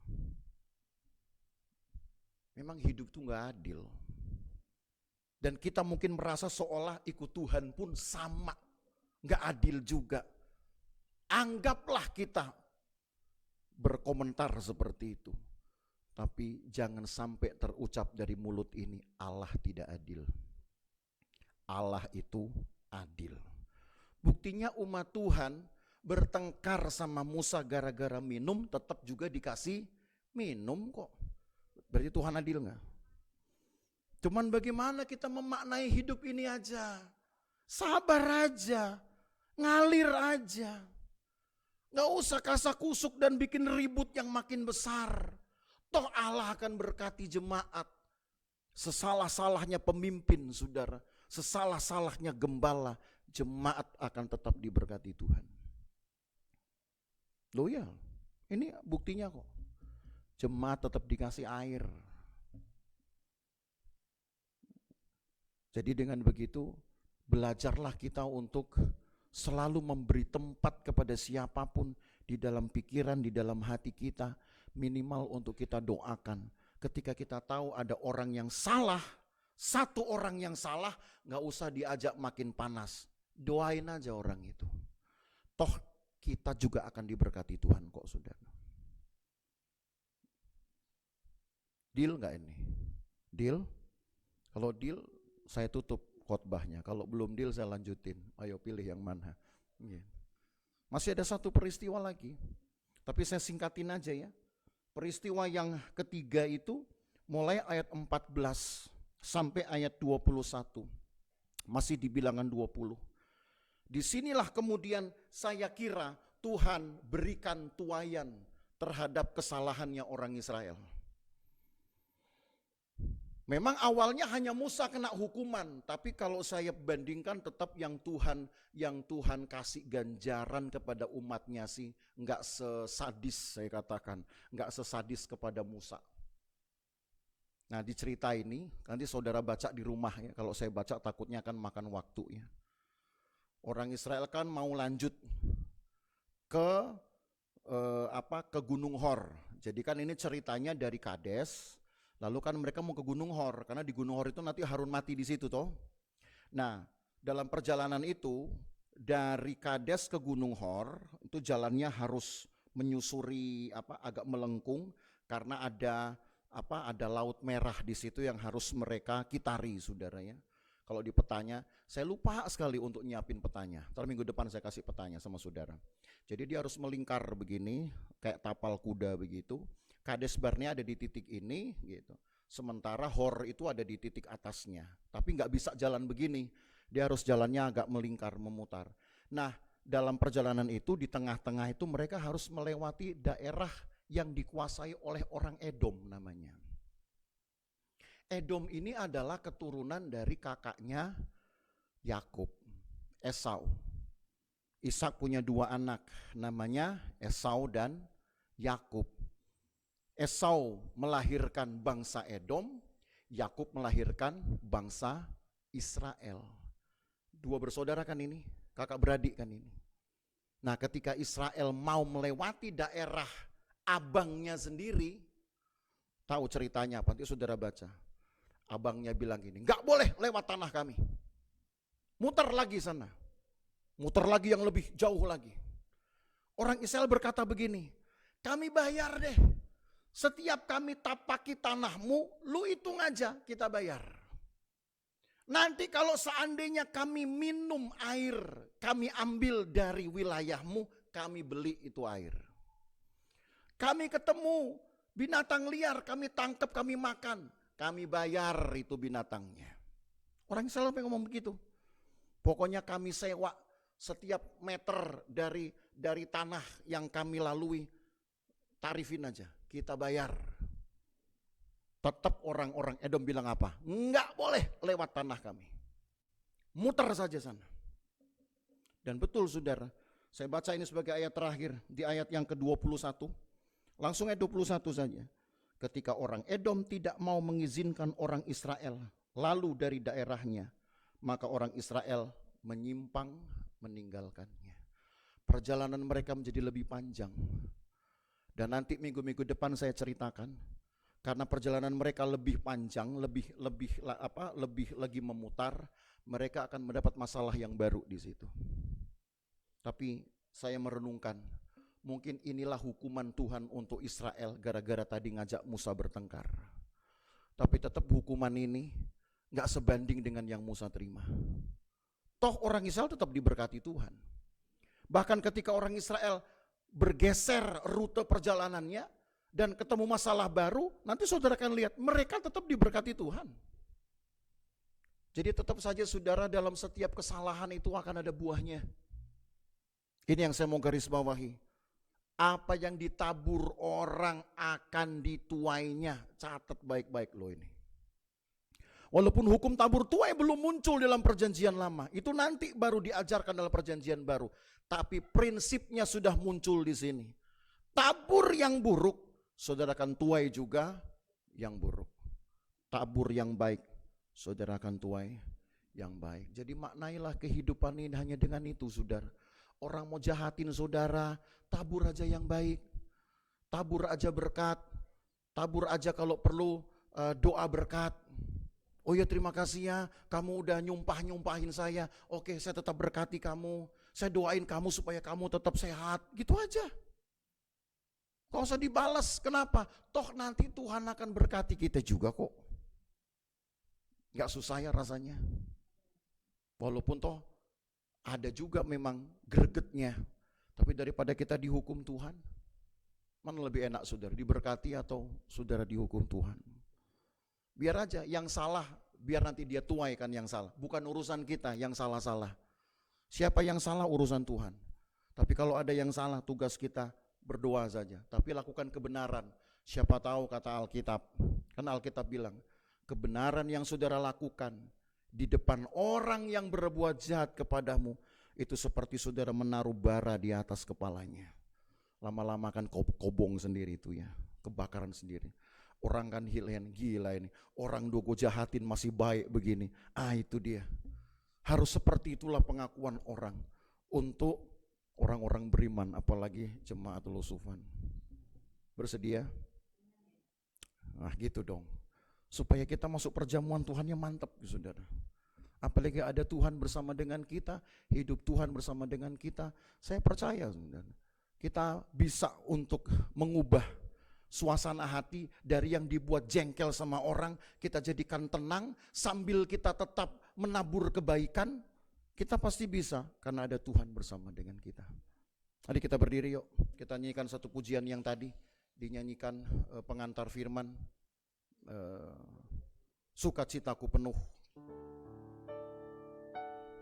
Memang hidup tuh nggak adil. Dan kita mungkin merasa seolah ikut Tuhan pun sama. Nggak adil juga. Anggaplah kita berkomentar seperti itu. Tapi jangan sampai terucap dari mulut ini, Allah tidak adil. Allah itu adil. Buktinya umat Tuhan bertengkar sama Musa gara-gara minum, tetap juga dikasih minum kok. Berarti Tuhan adil nggak? Cuman bagaimana kita memaknai hidup ini aja. Sabar aja, ngalir aja. Nggak usah kasak kusuk dan bikin ribut yang makin besar. Toh Allah akan berkati jemaat. Sesalah-salahnya pemimpin, saudara. Sesalah-salahnya gembala. Jemaat akan tetap diberkati Tuhan. Loyal. Ini buktinya kok. Jemaat tetap dikasih air. Jadi dengan begitu, belajarlah kita untuk selalu memberi tempat kepada siapapun di dalam pikiran, di dalam hati kita. Minimal untuk kita doakan. Ketika kita tahu ada orang yang salah, satu orang yang salah, gak usah diajak makin panas. Doain aja orang itu. Toh kita juga akan diberkati Tuhan kok, saudara. Deal gak ini? Deal? Kalau deal, saya tutup khotbahnya. Kalau belum deal, saya lanjutin. Ayo pilih yang mana. Masih ada satu peristiwa lagi. Tapi saya singkatin aja ya. Peristiwa yang ketiga itu mulai ayat 14 sampai ayat 21. Masih di bilangan 20. Disinilah kemudian saya kira Tuhan berikan tuayan terhadap kesalahannya orang Israel. Memang awalnya hanya Musa kena hukuman, tapi kalau saya bandingkan tetap yang Tuhan kasih ganjaran kepada umatnya sih enggak sesadis, saya katakan, enggak sesadis kepada Musa. Nah, di cerita ini nanti saudara baca di rumah ya. Kalau saya baca takutnya akan makan waktu ya. Orang Israel kan mau lanjut ke ke Gunung Hor. Jadi kan ini ceritanya dari Kades. Lalu kan mereka mau ke Gunung Hor, karena di Gunung Hor itu nanti Harun mati di situ toh. Nah, dalam perjalanan itu dari Kades ke Gunung Hor itu jalannya harus menyusuri agak melengkung karena ada Laut Merah di situ yang harus mereka kitari, saudara ya. Kalau di petanya, saya lupa sekali untuk nyiapin petanya. Ntar minggu depan saya kasih petanya sama saudara. Jadi dia harus melingkar begini, kayak tapal kuda begitu. Kades Barnea ada di titik ini gitu. Sementara Hor itu ada di titik atasnya. Tapi nggak bisa jalan begini. Dia harus jalannya agak melingkar, memutar. Nah, dalam perjalanan itu di tengah-tengah itu mereka harus melewati daerah yang dikuasai oleh orang Edom namanya. Edom ini adalah keturunan dari kakaknya Yakub, Esau. Ishak punya 2 anak, namanya Esau dan Yakub. Esau melahirkan bangsa Edom, Yakub melahirkan bangsa Israel. 2 bersaudara kan ini, kakak beradik kan ini. Nah, ketika Israel mau melewati daerah abangnya sendiri, tahu ceritanya apa? Nanti saudara baca. Abangnya bilang gini, nggak boleh lewat tanah kami. Muter lagi sana. Muter lagi yang lebih jauh lagi. Orang Israel berkata begini, kami bayar deh. Setiap kami tapaki tanahmu, lu hitung aja kita bayar. Nanti kalau seandainya kami minum air, kami ambil dari wilayahmu, kami beli itu air. Kami ketemu binatang liar, kami tangkap, kami makan, kami bayar itu binatangnya. Orang Israel ngomong begitu. Pokoknya kami sewa setiap meter dari tanah yang kami lalui, tarifin aja, kita bayar. Tetap orang-orang Edom bilang apa? Enggak boleh lewat tanah kami. Muter saja sana. Dan betul saudara, saya baca ini sebagai ayat terakhir di ayat yang ke-21. Langsung ayat 21 saja. Ketika orang Edom tidak mau mengizinkan orang Israel lalu dari daerahnya, maka orang Israel menyimpang meninggalkannya. Perjalanan mereka menjadi lebih panjang. Dan nanti minggu-minggu depan saya ceritakan, karena perjalanan mereka lebih panjang, lebih lagi memutar, mereka akan mendapat masalah yang baru di situ. Tapi saya merenungkan, mungkin inilah hukuman Tuhan untuk Israel gara-gara tadi ngajak Musa bertengkar. Tapi tetap hukuman ini gak sebanding dengan yang Musa terima. Toh orang Israel tetap diberkati Tuhan. Bahkan ketika orang Israel bergeser rute perjalanannya dan ketemu masalah baru, nanti saudara akan lihat mereka tetap diberkati Tuhan. Jadi tetap saja saudara, dalam setiap kesalahan itu akan ada buahnya. Ini yang saya mau garis bawahi. Apa yang ditabur orang akan dituainya. Catat baik-baik loh ini. Walaupun hukum tabur tuai belum muncul dalam perjanjian lama, itu nanti baru diajarkan dalam perjanjian baru. Tapi prinsipnya sudah muncul di sini. Tabur yang buruk, saudara akan tuai juga yang buruk. Tabur yang baik, saudara akan tuai yang baik. Jadi maknailah kehidupan ini hanya dengan itu, saudara. Orang mau jahatin saudara, tabur aja yang baik. Tabur aja berkat. Tabur aja kalau perlu doa berkat. Oh ya, terima kasih ya, kamu udah nyumpahin saya. Oke, saya tetap berkati kamu. Saya doain kamu supaya kamu tetap sehat. Gitu aja. Gak usah dibalas, kenapa? Toh nanti Tuhan akan berkati kita juga kok. Gak susah ya rasanya. Walaupun toh ada juga memang gregetnya. Tapi daripada kita dihukum Tuhan, mana lebih enak saudara, diberkati atau saudara dihukum Tuhan? Biar aja yang salah, biar nanti dia tuaikan yang salah. Bukan urusan kita yang salah-salah. Siapa yang salah urusan Tuhan. Tapi kalau ada yang salah, tugas kita berdoa saja. Tapi lakukan kebenaran. Siapa tahu kata Alkitab. Karena Alkitab bilang, kebenaran yang saudara lakukan di depan orang yang berbuat jahat kepadamu, itu seperti saudara menaruh bara di atas kepalanya. Lama-lama kan kobong sendiri itu ya, kebakaran sendiri. Orang kan gila ini, orang dogo jahatin masih baik begini. Itu dia. Harus seperti itulah pengakuan orang untuk orang-orang beriman, apalagi jemaat Lusufan. Bersedia? Nah gitu dong. Supaya kita masuk perjamuan Tuhan yang mantap, saudara. Apalagi ada Tuhan bersama dengan kita, hidup Tuhan bersama dengan kita. Saya percaya, saudara, kita bisa untuk mengubah suasana hati dari yang dibuat jengkel sama orang, kita jadikan tenang sambil kita tetap menabur kebaikan. Kita pasti bisa karena ada Tuhan bersama dengan kita. Mari kita berdiri yuk, kita nyanyikan satu pujian yang tadi dinyanyikan pengantar firman, sukacitaku penuh.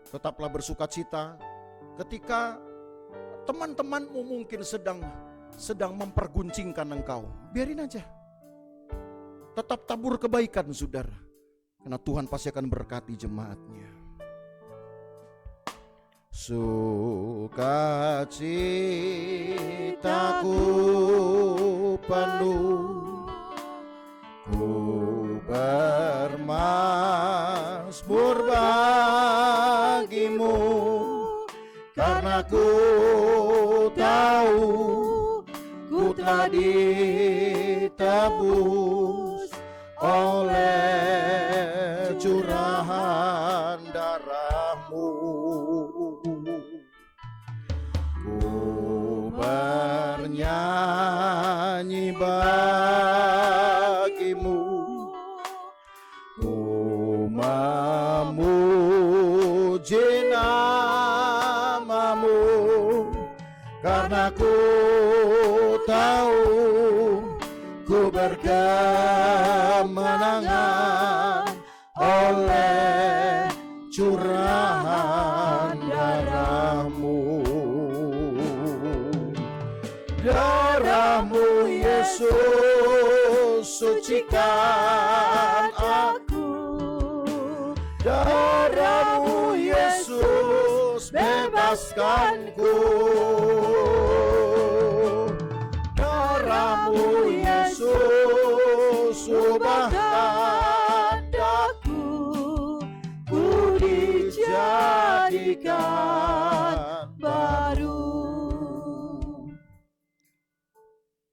Tetaplah bersukacita ketika teman-temanmu mungkin sedang memperguncingkan engkau. Biarin aja. Tetap tabur kebaikan, saudara. Karena Tuhan pasti akan berkati jemaatnya. Sukacitaku penuh, ku bermazmur bagimu, karena ku tahu ku telah ditebus oleh curahan darahmu. Ku bernyanyi bagimu, ku memuji namamu, karena ku tahu ku berkemenangan oleh curahan sucikan aku. Darah-Mu Yesus bebaskanku. Darah-Mu Yesus ubahkan daku, ku dijadikan baru.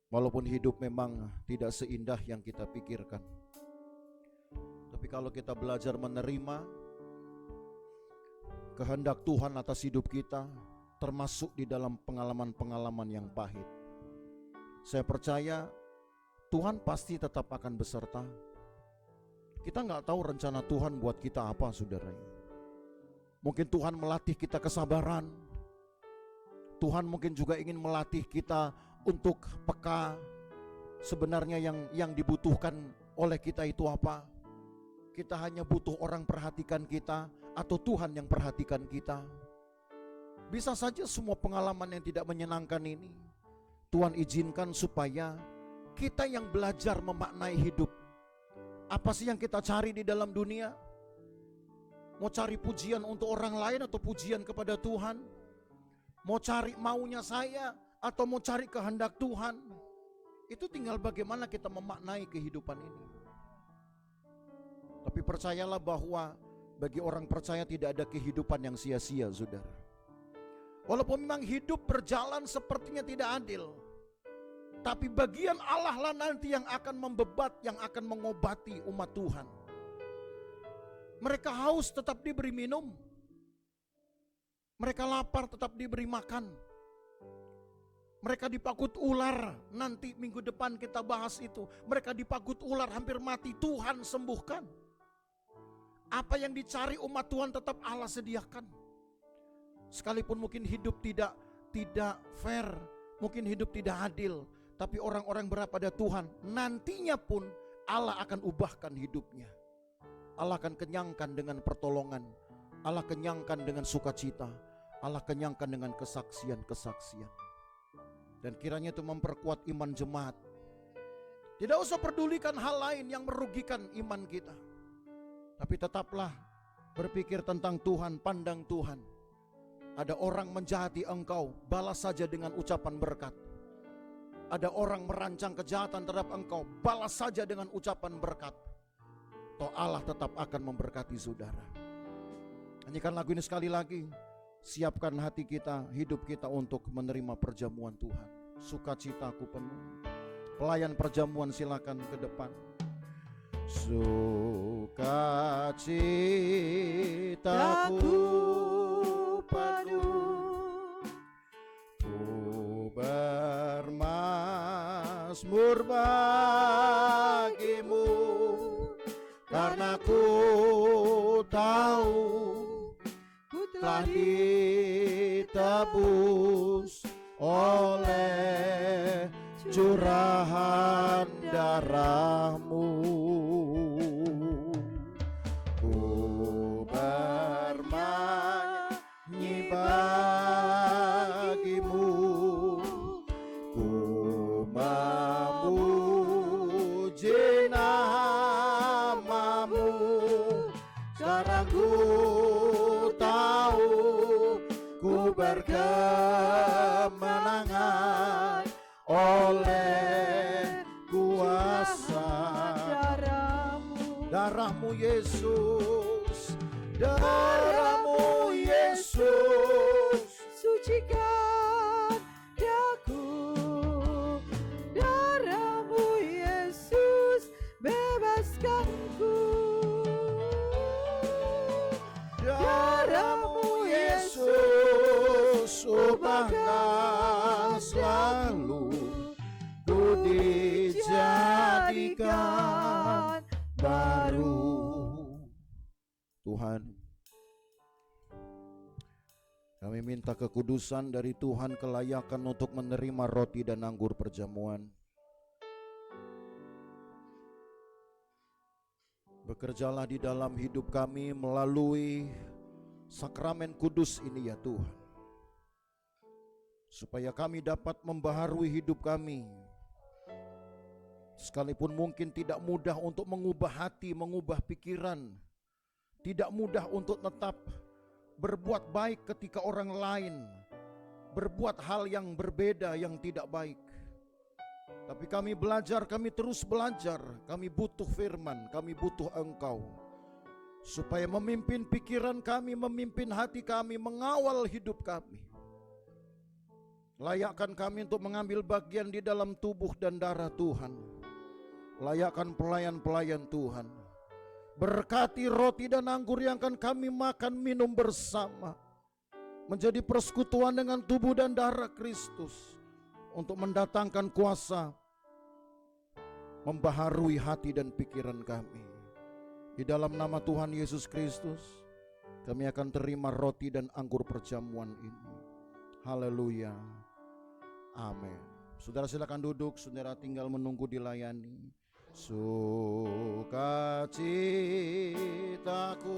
Walaupun hidup memang tidak seindah yang kita pikirkan, tapi kalau kita belajar menerima kehendak Tuhan atas hidup kita, termasuk di dalam pengalaman-pengalaman yang pahit, saya percaya Tuhan pasti tetap akan beserta. Kita nggak tahu rencana Tuhan buat kita apa, saudara. Mungkin Tuhan melatih kita kesabaran. Tuhan mungkin juga ingin melatih kita untuk peka. Sebenarnya yang dibutuhkan oleh kita itu apa? Kita hanya butuh orang perhatikan kita, atau Tuhan yang perhatikan kita. Bisa saja semua pengalaman yang tidak menyenangkan ini Tuhan izinkan supaya kita yang belajar memaknai hidup. Apa sih yang kita cari di dalam dunia? Mau cari pujian untuk orang lain atau pujian kepada Tuhan? Mau cari maunya saya atau mau cari kehendak Tuhan? Itu tinggal bagaimana kita memaknai kehidupan ini. Tapi percayalah bahwa bagi orang percaya tidak ada kehidupan yang sia-sia, saudara. Walaupun memang hidup berjalan sepertinya tidak adil, tapi bagian Allah lah nanti yang akan membebat, yang akan mengobati umat Tuhan. Mereka haus tetap diberi minum, mereka lapar tetap diberi makan, mereka dipakut ular. Nanti minggu depan kita bahas itu. Mereka dipakut ular hampir mati, Tuhan sembuhkan. Apa yang dicari umat Tuhan tetap Allah sediakan. Sekalipun mungkin hidup tidak fair, mungkin hidup tidak adil, tapi orang-orang berapa pada Tuhan, nantinya pun Allah akan ubahkan hidupnya. Allah akan kenyangkan dengan pertolongan, Allah kenyangkan dengan sukacita, Allah kenyangkan dengan kesaksian-kesaksian. Dan kiranya itu memperkuat iman jemaat. Tidak usah pedulikan hal lain yang merugikan iman kita, tapi tetaplah berpikir tentang Tuhan, pandang Tuhan. Ada orang menjahati engkau, balas saja dengan ucapan berkat. Ada orang merancang kejahatan terhadap engkau, balas saja dengan ucapan berkat. Toh Allah tetap akan memberkati saudara. Nyanyikan lagu ini sekali lagi. Siapkan hati kita, hidup kita untuk menerima perjamuan Tuhan. Sukacitaku penuh. Pelayan perjamuan silakan ke depan. Sukacitaku penuh, ku bermazmur bagimu, karena ku tahu ku telah ditebus oleh curahan darah-Mu. Ku bernyanyi bagimu, ku memuji nama-Mu. Sekarang ku tahu ku berkemenangan oleh kuasa darah-Mu Yesus, darah-Mu Yesus, sucikan daku, darah-Mu Yesus, bebaskanku, darah-Mu Yesus, ubahkan selalu, ku dijadikan baru. Tuhan, kami minta kekudusan dari Tuhan, kelayakan untuk menerima roti dan anggur perjamuan. Bekerjalah di dalam hidup kami melalui sakramen kudus ini ya Tuhan, supaya kami dapat membaharui hidup kami, Sekalipun mungkin tidak mudah untuk mengubah hati, mengubah pikiran, tidak mudah untuk tetap berbuat baik ketika orang lain berbuat hal yang berbeda, yang tidak baik. Tapi kami belajar, kami terus belajar. Kami butuh firman, kami butuh Engkau, supaya memimpin pikiran kami, memimpin hati kami, mengawal hidup kami. Layakkan kami untuk mengambil bagian di dalam tubuh dan darah Tuhan. Layakkan pelayan-pelayan Tuhan. Berkati roti dan anggur yang akan kami makan minum bersama, menjadi persekutuan dengan tubuh dan darah Kristus, untuk mendatangkan kuasa, membaharui hati dan pikiran kami. Di dalam nama Tuhan Yesus Kristus, kami akan terima roti dan anggur perjamuan ini. Haleluya. Amin. Saudara silakan duduk, saudara tinggal menunggu dilayani. Sukacitaku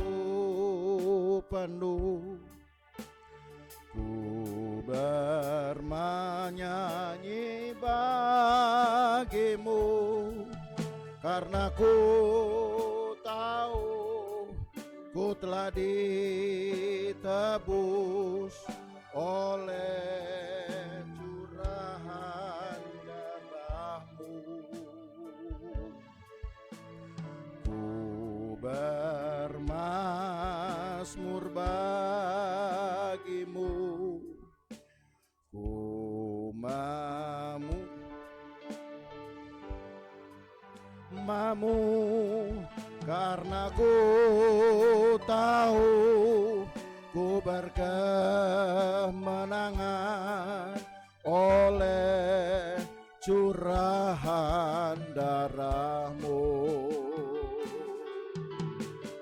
penuh, ku bernyanyi bagimu, karena ku tahu ku telah ditebus oleh curahan darahmu. Ku bermazmur bagimu, ku mamu, karena ku tahu ku berkemenangan oleh curahan darahmu.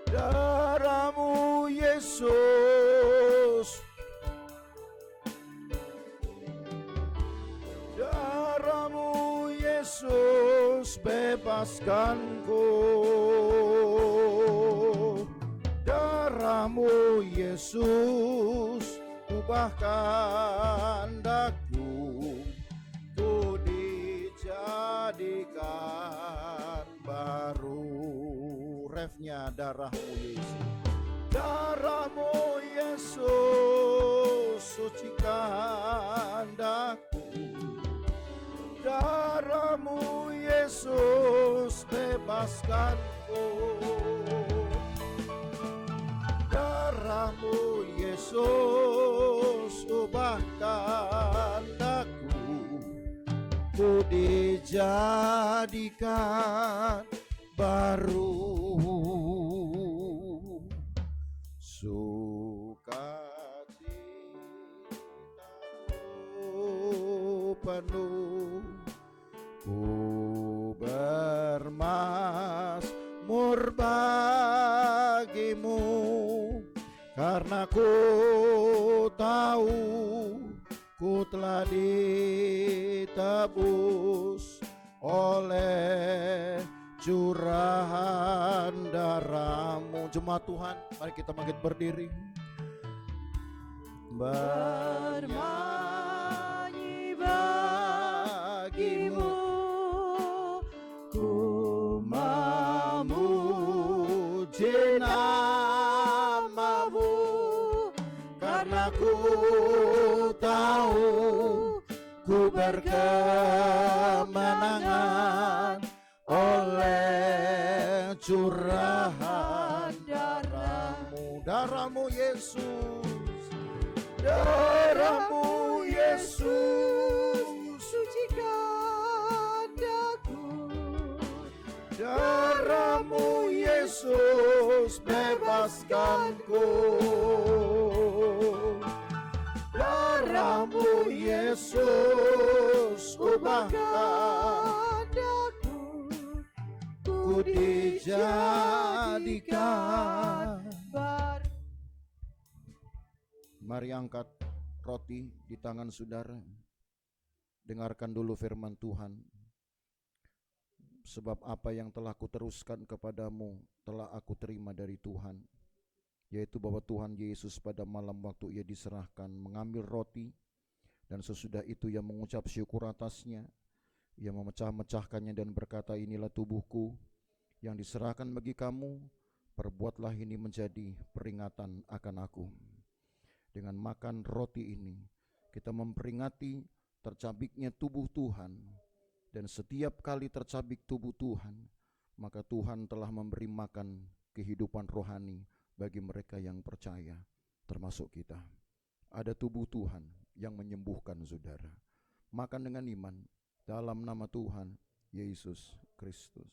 Darahmu Yesus, darahmu Yesus bebaskanku. Darahmu Yesus ubahkan daku, ku dijadikan baru. Refnya darahmu Yesus, darahmu Yesus sucikan daku. Darahmu Yesus bebaskanku. Darahmu Yesus ubahkan daku, ku dijadikan baru. Sukacitaku penuh, ku bermazmur bagimu, karena ku tahu ku telah ditebus oleh curahan darahmu. Jemaat Tuhan, mari kita bangkit berdiri. Bernyanyi bagimu, ku memuji namamu, karena ku tahu ku berkemenangan oleh curahan darahmu. Darahmu Yesus, darahmu Yesus sucikan daku. Darahmu Yesus bebaskanku. Darahmu Yesus ubahkan daku, ku dijadikan baru. Mari angkat roti di tangan saudara. Dengarkan dulu firman Tuhan. Sebab apa yang telah kuteruskan kepadamu telah aku terima dari Tuhan, yaitu bahwa Tuhan Yesus pada malam waktu ia diserahkan mengambil roti, dan sesudah itu ia mengucap syukur atasnya, Ia memecah-mecahkannya dan berkata, inilah tubuhku yang diserahkan bagi kamu, perbuatlah ini menjadi peringatan akan aku. Dengan makan roti ini, kita memperingati tercabiknya tubuh Tuhan, dan setiap kali tercabik tubuh Tuhan, maka Tuhan telah memberi makan kehidupan rohani bagi mereka yang percaya, termasuk kita. Ada tubuh Tuhan yang menyembuhkan saudara. Makan dengan iman dalam nama Tuhan Yesus Kristus.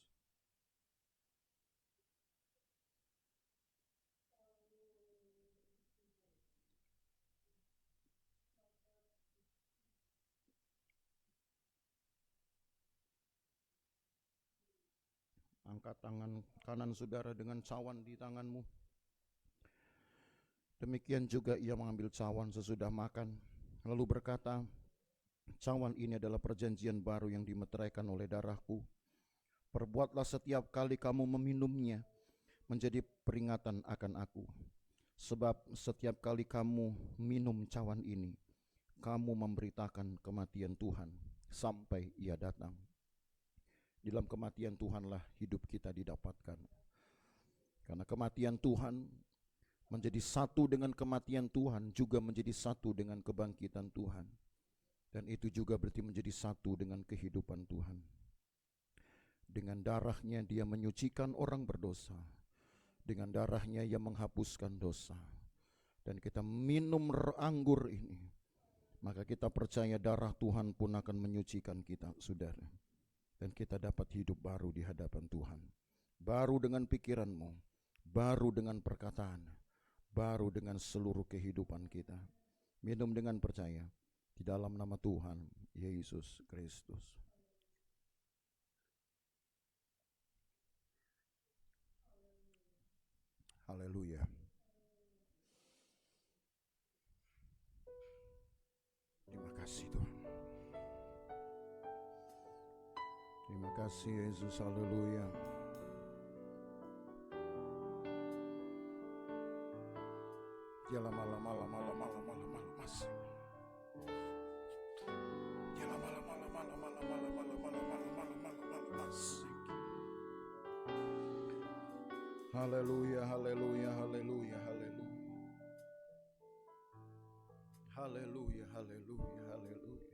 Angkat tangan kanan saudara dengan cawan di tanganmu. Demikian juga ia mengambil cawan sesudah makan, lalu berkata, cawan ini adalah perjanjian baru yang dimeteraikan oleh darahku. Perbuatlah setiap kali kamu meminumnya menjadi peringatan akan aku. Sebab setiap kali kamu minum cawan ini, kamu memberitakan kematian Tuhan sampai ia datang. Di dalam kematian Tuhanlah hidup kita didapatkan. Karena kematian Tuhan menjadi satu dengan kematian Tuhan, juga menjadi satu dengan kebangkitan Tuhan. Dan itu juga berarti menjadi satu dengan kehidupan Tuhan. Dengan darahnya dia menyucikan orang berdosa. Dengan darahnya ia menghapuskan dosa. Dan kita minum anggur ini, maka kita percaya darah Tuhan pun akan menyucikan kita, saudara. Dan kita dapat hidup baru di hadapan Tuhan. Baru dengan pikiranmu, baru dengan perkataan, baru dengan seluruh kehidupan kita. Minum dengan percaya di dalam nama Tuhan Yesus Kristus. Haleluya. Terima kasih Tuhan. Terima kasih Yesus. Haleluya. Jala malam masih. Jala malam masih. Haleluya, haleluya, haleluya, haleluya. Haleluya, haleluya, haleluya.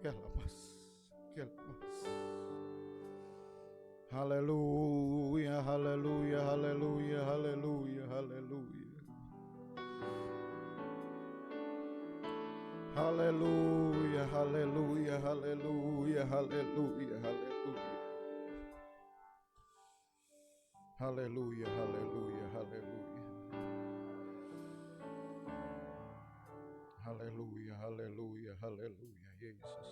Gelamas. Haleluya, haleluya, haleluya, haleluya, haleluya. Haleluya, haleluya, haleluya, haleluya, haleluya. Haleluya, haleluya, haleluya. Haleluya, haleluya, haleluya, Yesus.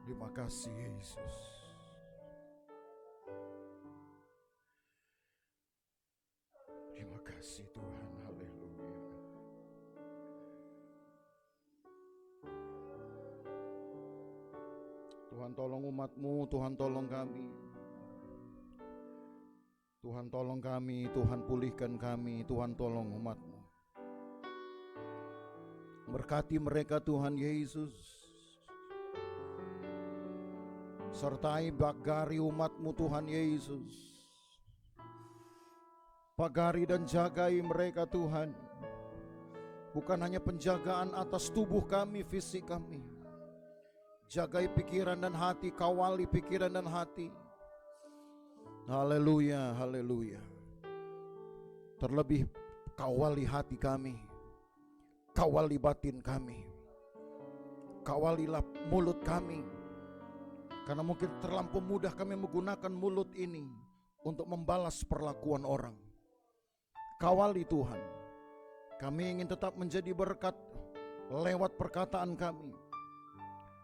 Terima kasih Yesus. Terima kasih Tuhan. Haleluya. Tuhan tolong umat-Mu, Tuhan tolong kami. Tuhan tolong kami, Tuhan pulihkan kami, Tuhan tolong umat-Mu. Berkati mereka Tuhan Yesus. Sertai bagari umat-Mu Tuhan Yesus. Pagari dan jagai mereka Tuhan. Bukan hanya penjagaan atas tubuh kami, fisik kami. Jagai pikiran dan hati, kawali pikiran dan hati. Haleluya, haleluya. Terlebih kawali hati kami, kawali batin kami, kawalilah mulut kami. Karena mungkin terlampau mudah kami menggunakan mulut ini untuk membalas perlakuan orang. Kawali Tuhan. Kami ingin tetap menjadi berkat lewat perkataan kami.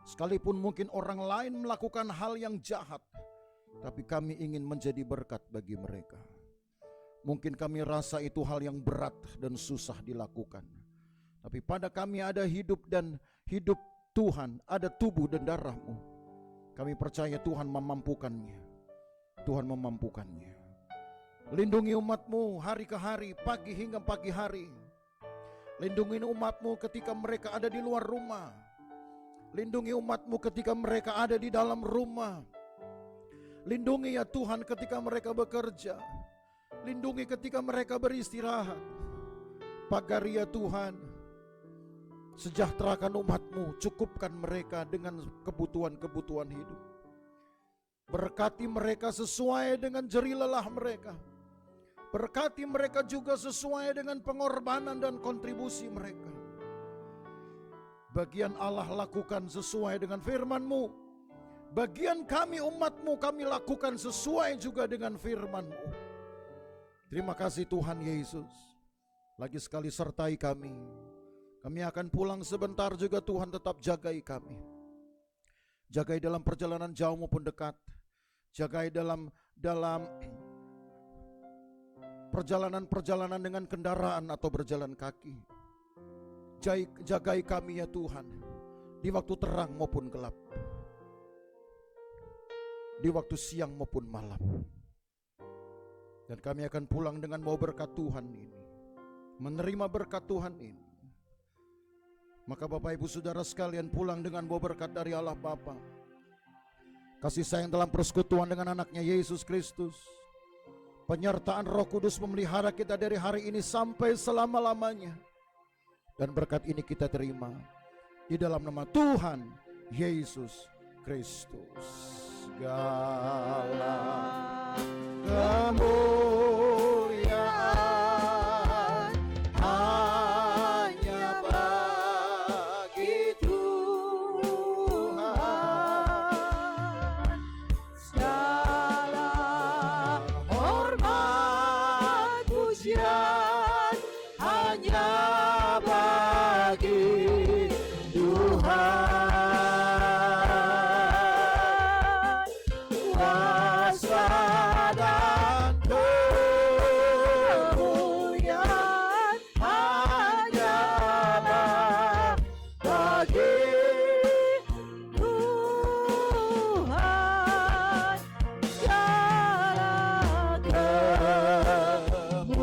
Sekalipun mungkin orang lain melakukan hal yang jahat, tapi kami ingin menjadi berkat bagi mereka. Mungkin kami rasa itu hal yang berat dan susah dilakukan. Tapi pada kami ada hidup dan hidup Tuhan, ada tubuh dan darah-Mu. Kami percaya Tuhan memampukannya. Tuhan memampukannya. Lindungi umat-Mu hari ke hari, pagi hingga pagi hari. Lindungi umat-Mu ketika mereka ada di luar rumah. Lindungi umat-Mu ketika mereka ada di dalam rumah. Lindungi ya Tuhan ketika mereka bekerja. Lindungi ketika mereka beristirahat. Pagari ya Tuhan, sejahterakan umat-Mu, cukupkan mereka dengan kebutuhan-kebutuhan hidup. Berkati mereka sesuai dengan jeri lelah mereka. Berkati mereka juga sesuai dengan pengorbanan dan kontribusi mereka. Bagian Allah lakukan sesuai dengan firman-Mu. Bagian kami umat-Mu kami lakukan sesuai juga dengan firman-Mu. Terima kasih Tuhan Yesus. Lagi sekali sertai kami. Kami akan pulang sebentar juga, Tuhan tetap jagai kami. Jagai dalam perjalanan jauh maupun dekat. Jagai dalam perjalanan-perjalanan dengan kendaraan atau berjalan kaki. Jagai kami ya Tuhan, di waktu terang maupun gelap, di waktu siang maupun malam. Dan kami akan pulang dengan bawa berkat Tuhan ini, menerima berkat Tuhan ini. Maka Bapak Ibu Saudara sekalian pulang dengan bawa berkat dari Allah Bapa, kasih sayang dalam persekutuan dengan anaknya Yesus Kristus, penyertaan Roh Kudus memelihara kita dari hari ini sampai selama-lamanya. Dan berkat ini kita terima di dalam nama Tuhan Yesus Kristus. Segala kemuliaan hanya bagi Tuhan. Segala hormat pujian hanya bagi Tuhan. Kuasa dan kemuliaan hanya bagi Tuhan. Segala kemuliaan,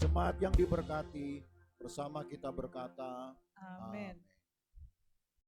jemaat yang diberkati, bersama kita berkata, Amin.